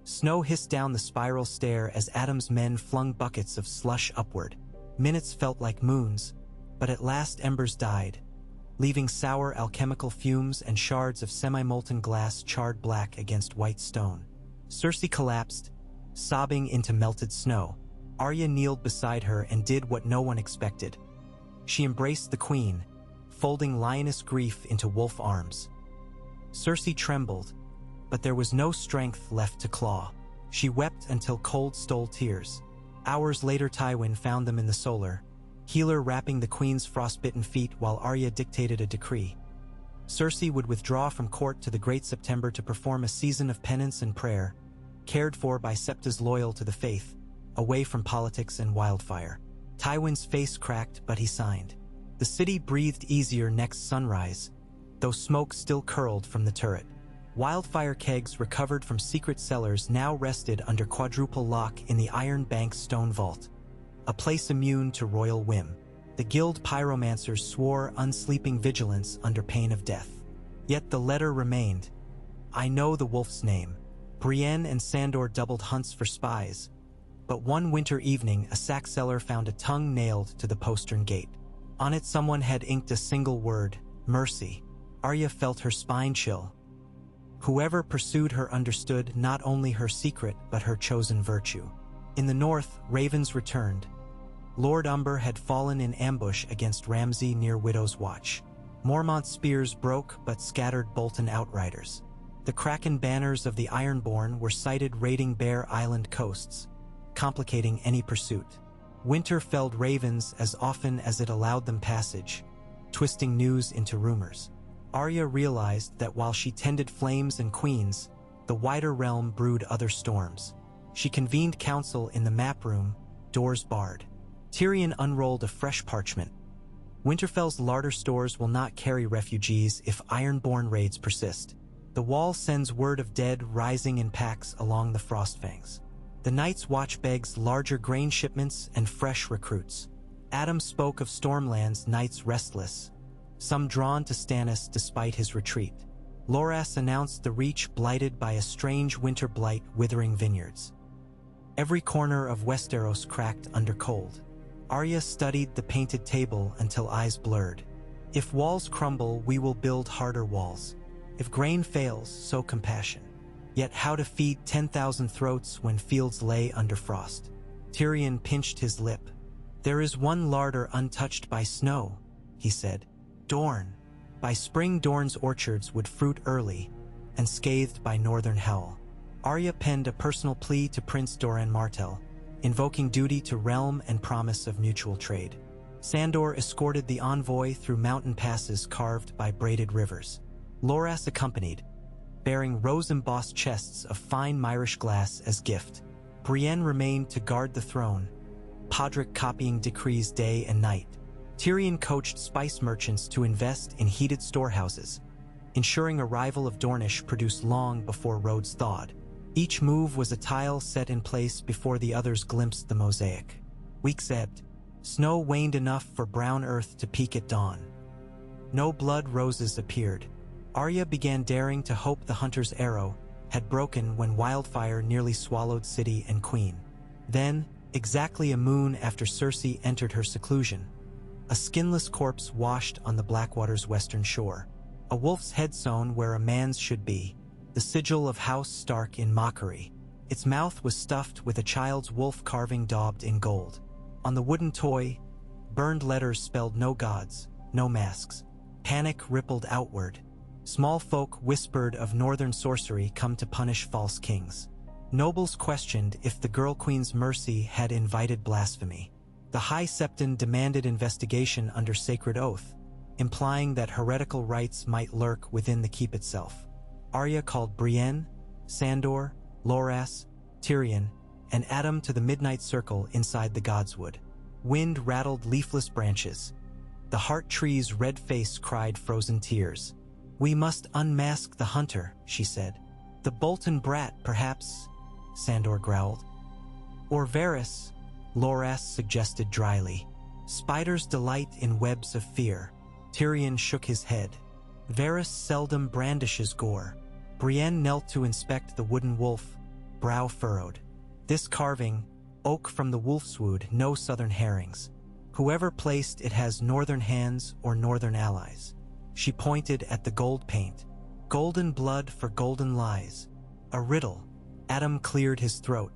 Snow hissed down the spiral stair as Adam's men flung buckets of slush upward. Minutes felt like moons, but at last embers died, leaving sour alchemical fumes and shards of semi-molten glass charred black against white stone. Cersei collapsed, sobbing into melted snow. Arya kneeled beside her and did what no one expected. She embraced the queen, folding lioness grief into wolf arms. Cersei trembled, but there was no strength left to claw. She wept until cold stole tears. Hours later, Tywin found them in the solar, Healer wrapping the queen's frostbitten feet while Arya dictated a decree. Cersei would withdraw from court to the Great September to perform a season of penance and prayer, cared for by septas loyal to the faith, away from politics and wildfire. Tywin's face cracked, but he signed. The city breathed easier next sunrise, though smoke still curled from the turret. Wildfire kegs recovered from secret cellars now rested under quadruple lock in the Iron Bank stone vault, a place immune to royal whim. The guild pyromancers swore unsleeping vigilance under pain of death. Yet the letter remained. I know the wolf's name. Brienne and Sandor doubled hunts for spies, but one winter evening a sack seller found a tongue nailed to the postern gate. On it someone had inked a single word, mercy. Arya felt her spine chill. Whoever pursued her understood not only her secret but her chosen virtue. In the north, ravens returned. Lord Umber had fallen in ambush against Ramsay near Widow's Watch. Mormont's spears broke but scattered Bolton outriders. The Kraken banners of the Ironborn were sighted raiding Bear Island coasts, complicating any pursuit. Winter felled ravens as often as it allowed them passage, twisting news into rumors. Arya realized that while she tended flames and queens, the wider realm brewed other storms. She convened council in the map room, doors barred. Tyrion unrolled a fresh parchment. Winterfell's larder stores will not carry refugees if Ironborn raids persist. The Wall sends word of dead rising in packs along the Frostfangs. The Night's Watch begs larger grain shipments and fresh recruits. Adam spoke of Stormland's knights restless, some drawn to Stannis despite his retreat. Loras announced the Reach blighted by a strange winter blight withering vineyards. Every corner of Westeros cracked under cold. Arya studied the painted table until eyes blurred. If walls crumble, we will build harder walls. If grain fails, sow compassion. Yet how to feed 10,000 throats when fields lay under frost? Tyrion pinched his lip. There is one larder untouched by snow, he said. Dorne. By spring Dorne's orchards would fruit early, unscathed by northern hell. Arya penned a personal plea to Prince Doran Martell. invoking duty to realm and promise of mutual trade. Sandor escorted the envoy through mountain passes carved by braided rivers. Loras accompanied, bearing rose-embossed chests of fine Myrish glass as gift. Brienne remained to guard the throne, Podrick copying decrees day and night. Tyrion coached spice merchants to invest in heated storehouses, ensuring arrival of Dornish produced long before roads thawed. Each move was a tile set in place before the others glimpsed the mosaic. Weeks ebbed. Snow waned enough for brown earth to peak at dawn. No blood roses appeared. Arya began daring to hope the hunter's arrow had broken when wildfire nearly swallowed city and queen. Then, exactly a moon after Cersei entered her seclusion, a skinless corpse washed on the Blackwater's western shore. A wolf's head sewn where a man's should be, the sigil of House Stark in mockery. Its mouth was stuffed with a child's wolf carving daubed in gold. On the wooden toy, burned letters spelled no gods, no masks. Panic rippled outward. Small folk whispered of northern sorcery come to punish false kings. Nobles questioned if the Girl Queen's mercy had invited blasphemy. The High Septon demanded investigation under sacred oath, implying that heretical rites might lurk within the keep itself. Arya called Brienne, Sandor, Loras, Tyrion, and Adam to the midnight circle inside the Godswood. Wind rattled leafless branches. The heart tree's red face cried frozen tears. "We must unmask the hunter," she said. "The Bolton brat, perhaps," Sandor growled. "Or Varys," Loras suggested dryly. "Spiders delight in webs of fear." Tyrion shook his head. "Varys seldom brandishes gore." Brienne knelt to inspect the wooden wolf, brow furrowed. "This carving, oak from the wolfswood, no southern herrings. Whoever placed it has northern hands or northern allies." She pointed at the gold paint. "Golden blood for golden lies. A riddle." Adam cleared his throat.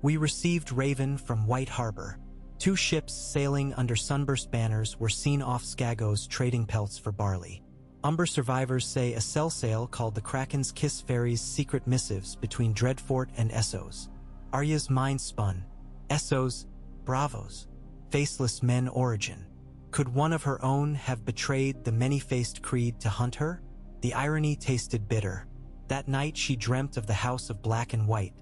"We received Raven from White Harbor. 2 ships sailing under sunburst banners were seen off Skagos trading pelts for barley. Umber survivors say a cell sail called the Kraken's Kiss ferries secret missives between Dreadfort and Essos." Arya's mind spun. Essos, bravos, faceless men origin. Could one of her own have betrayed the many-faced creed to hunt her? The irony tasted bitter. That night she dreamt of the house of black and white.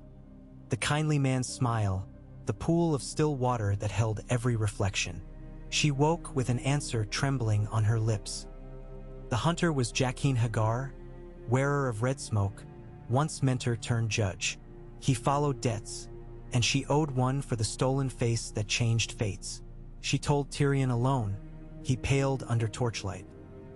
The kindly man's smile, the pool of still water that held every reflection. She woke with an answer trembling on her lips. The hunter was Jaqen Hagar, wearer of red smoke, once mentor turned judge. He followed debts, and she owed one for the stolen face that changed fates. She told Tyrion alone. He paled under torchlight.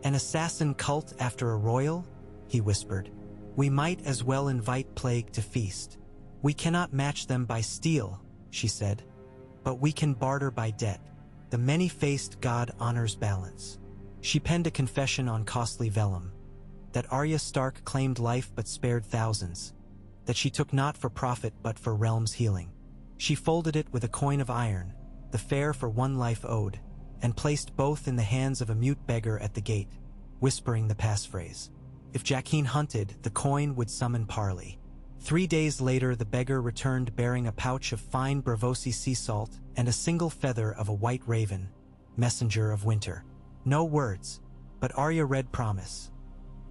"An assassin cult after a royal?" he whispered. "We might as well invite plague to feast." "We cannot match them by steel," she said. "But we can barter by debt. The many-faced god honors balance." She penned a confession on costly vellum. That Arya Stark claimed life but spared thousands. That she took not for profit but for realm's healing. She folded it with a coin of iron, the fare for one life owed, and placed both in the hands of a mute beggar at the gate, whispering the passphrase. If Jaqen hunted, the coin would summon parley. 3 days later the beggar returned bearing a pouch of fine Bravosi sea salt and a single feather of a white raven, messenger of winter. No words, but Arya read promise.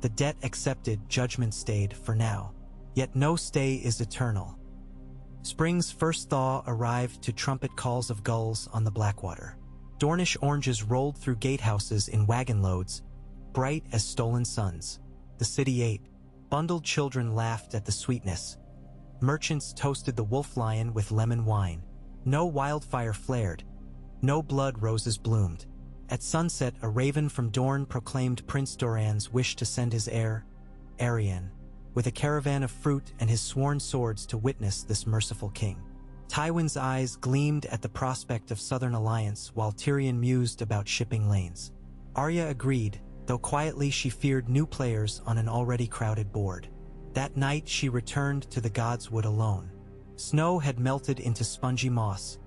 The debt accepted, judgment stayed for now. Yet no stay is eternal. Spring's first thaw arrived to trumpet calls of gulls on the Blackwater. Dornish oranges rolled through gatehouses in wagon loads, bright as stolen suns. The city ate. Bundled children laughed at the sweetness. Merchants toasted the wolf lion with lemon wine. No wildfire flared. No blood roses bloomed. At sunset, a raven from Dorne proclaimed Prince Doran's wish to send his heir, Arya, with a caravan of fruit and his sworn swords to witness this merciful king. Tywin's eyes gleamed at the prospect of Southern alliance while Tyrion mused about shipping lanes. Arya agreed, though quietly she feared new players on an already crowded board. That night she returned to the Godswood alone. Snow had melted into spongy moss,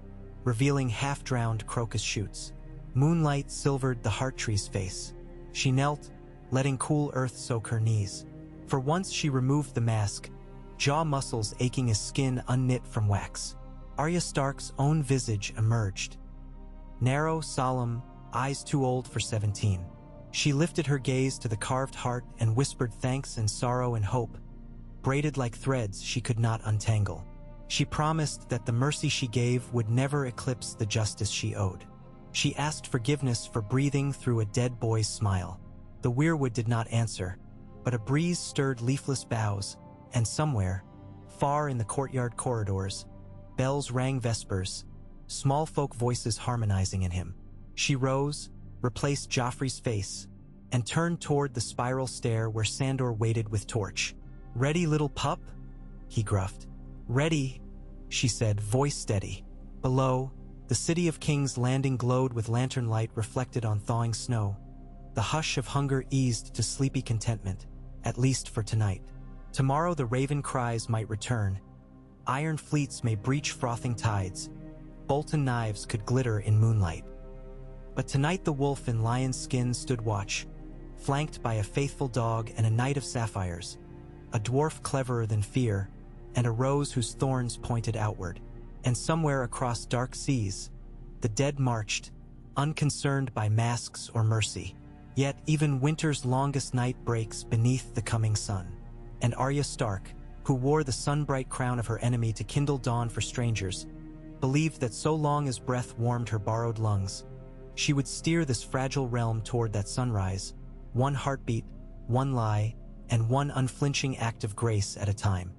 revealing half-drowned crocus shoots. Moonlight silvered the heart tree's face. She knelt, letting cool earth soak her knees. For once she removed the mask, jaw muscles aching as skin unknit from wax. Arya Stark's own visage emerged. Narrow, solemn, eyes too old for 17. She lifted her gaze to the carved heart and whispered thanks and sorrow and hope, braided like threads she could not untangle. She promised that the mercy she gave would never eclipse the justice she owed. She asked forgiveness for breathing through a dead boy's smile. The weirwood did not answer, but a breeze stirred leafless boughs, and somewhere, far in the courtyard corridors, bells rang vespers, small folk voices harmonizing in him. She rose, replaced Joffrey's face, and turned toward the spiral stair where Sandor waited with torch. "Ready, little pup?" he gruffed. "Ready," she said, voice steady. Below, the City of Kings landing glowed with lantern light reflected on thawing snow. The hush of hunger eased to sleepy contentment, at least for tonight. Tomorrow the raven cries might return. Iron fleets may breach frothing tides. Bolton knives could glitter in moonlight. But tonight the wolf in lion's skin stood watch, flanked by a faithful dog and a knight of sapphires, a dwarf cleverer than fear, and a rose whose thorns pointed outward. And somewhere across dark seas, the dead marched, unconcerned by masks or mercy. Yet even winter's longest night breaks beneath the coming sun. And Arya Stark, who wore the sun-bright crown of her enemy to kindle dawn for strangers, believed that so long as breath warmed her borrowed lungs, she would steer this fragile realm toward that sunrise, one heartbeat, one lie, and one unflinching act of grace at a time.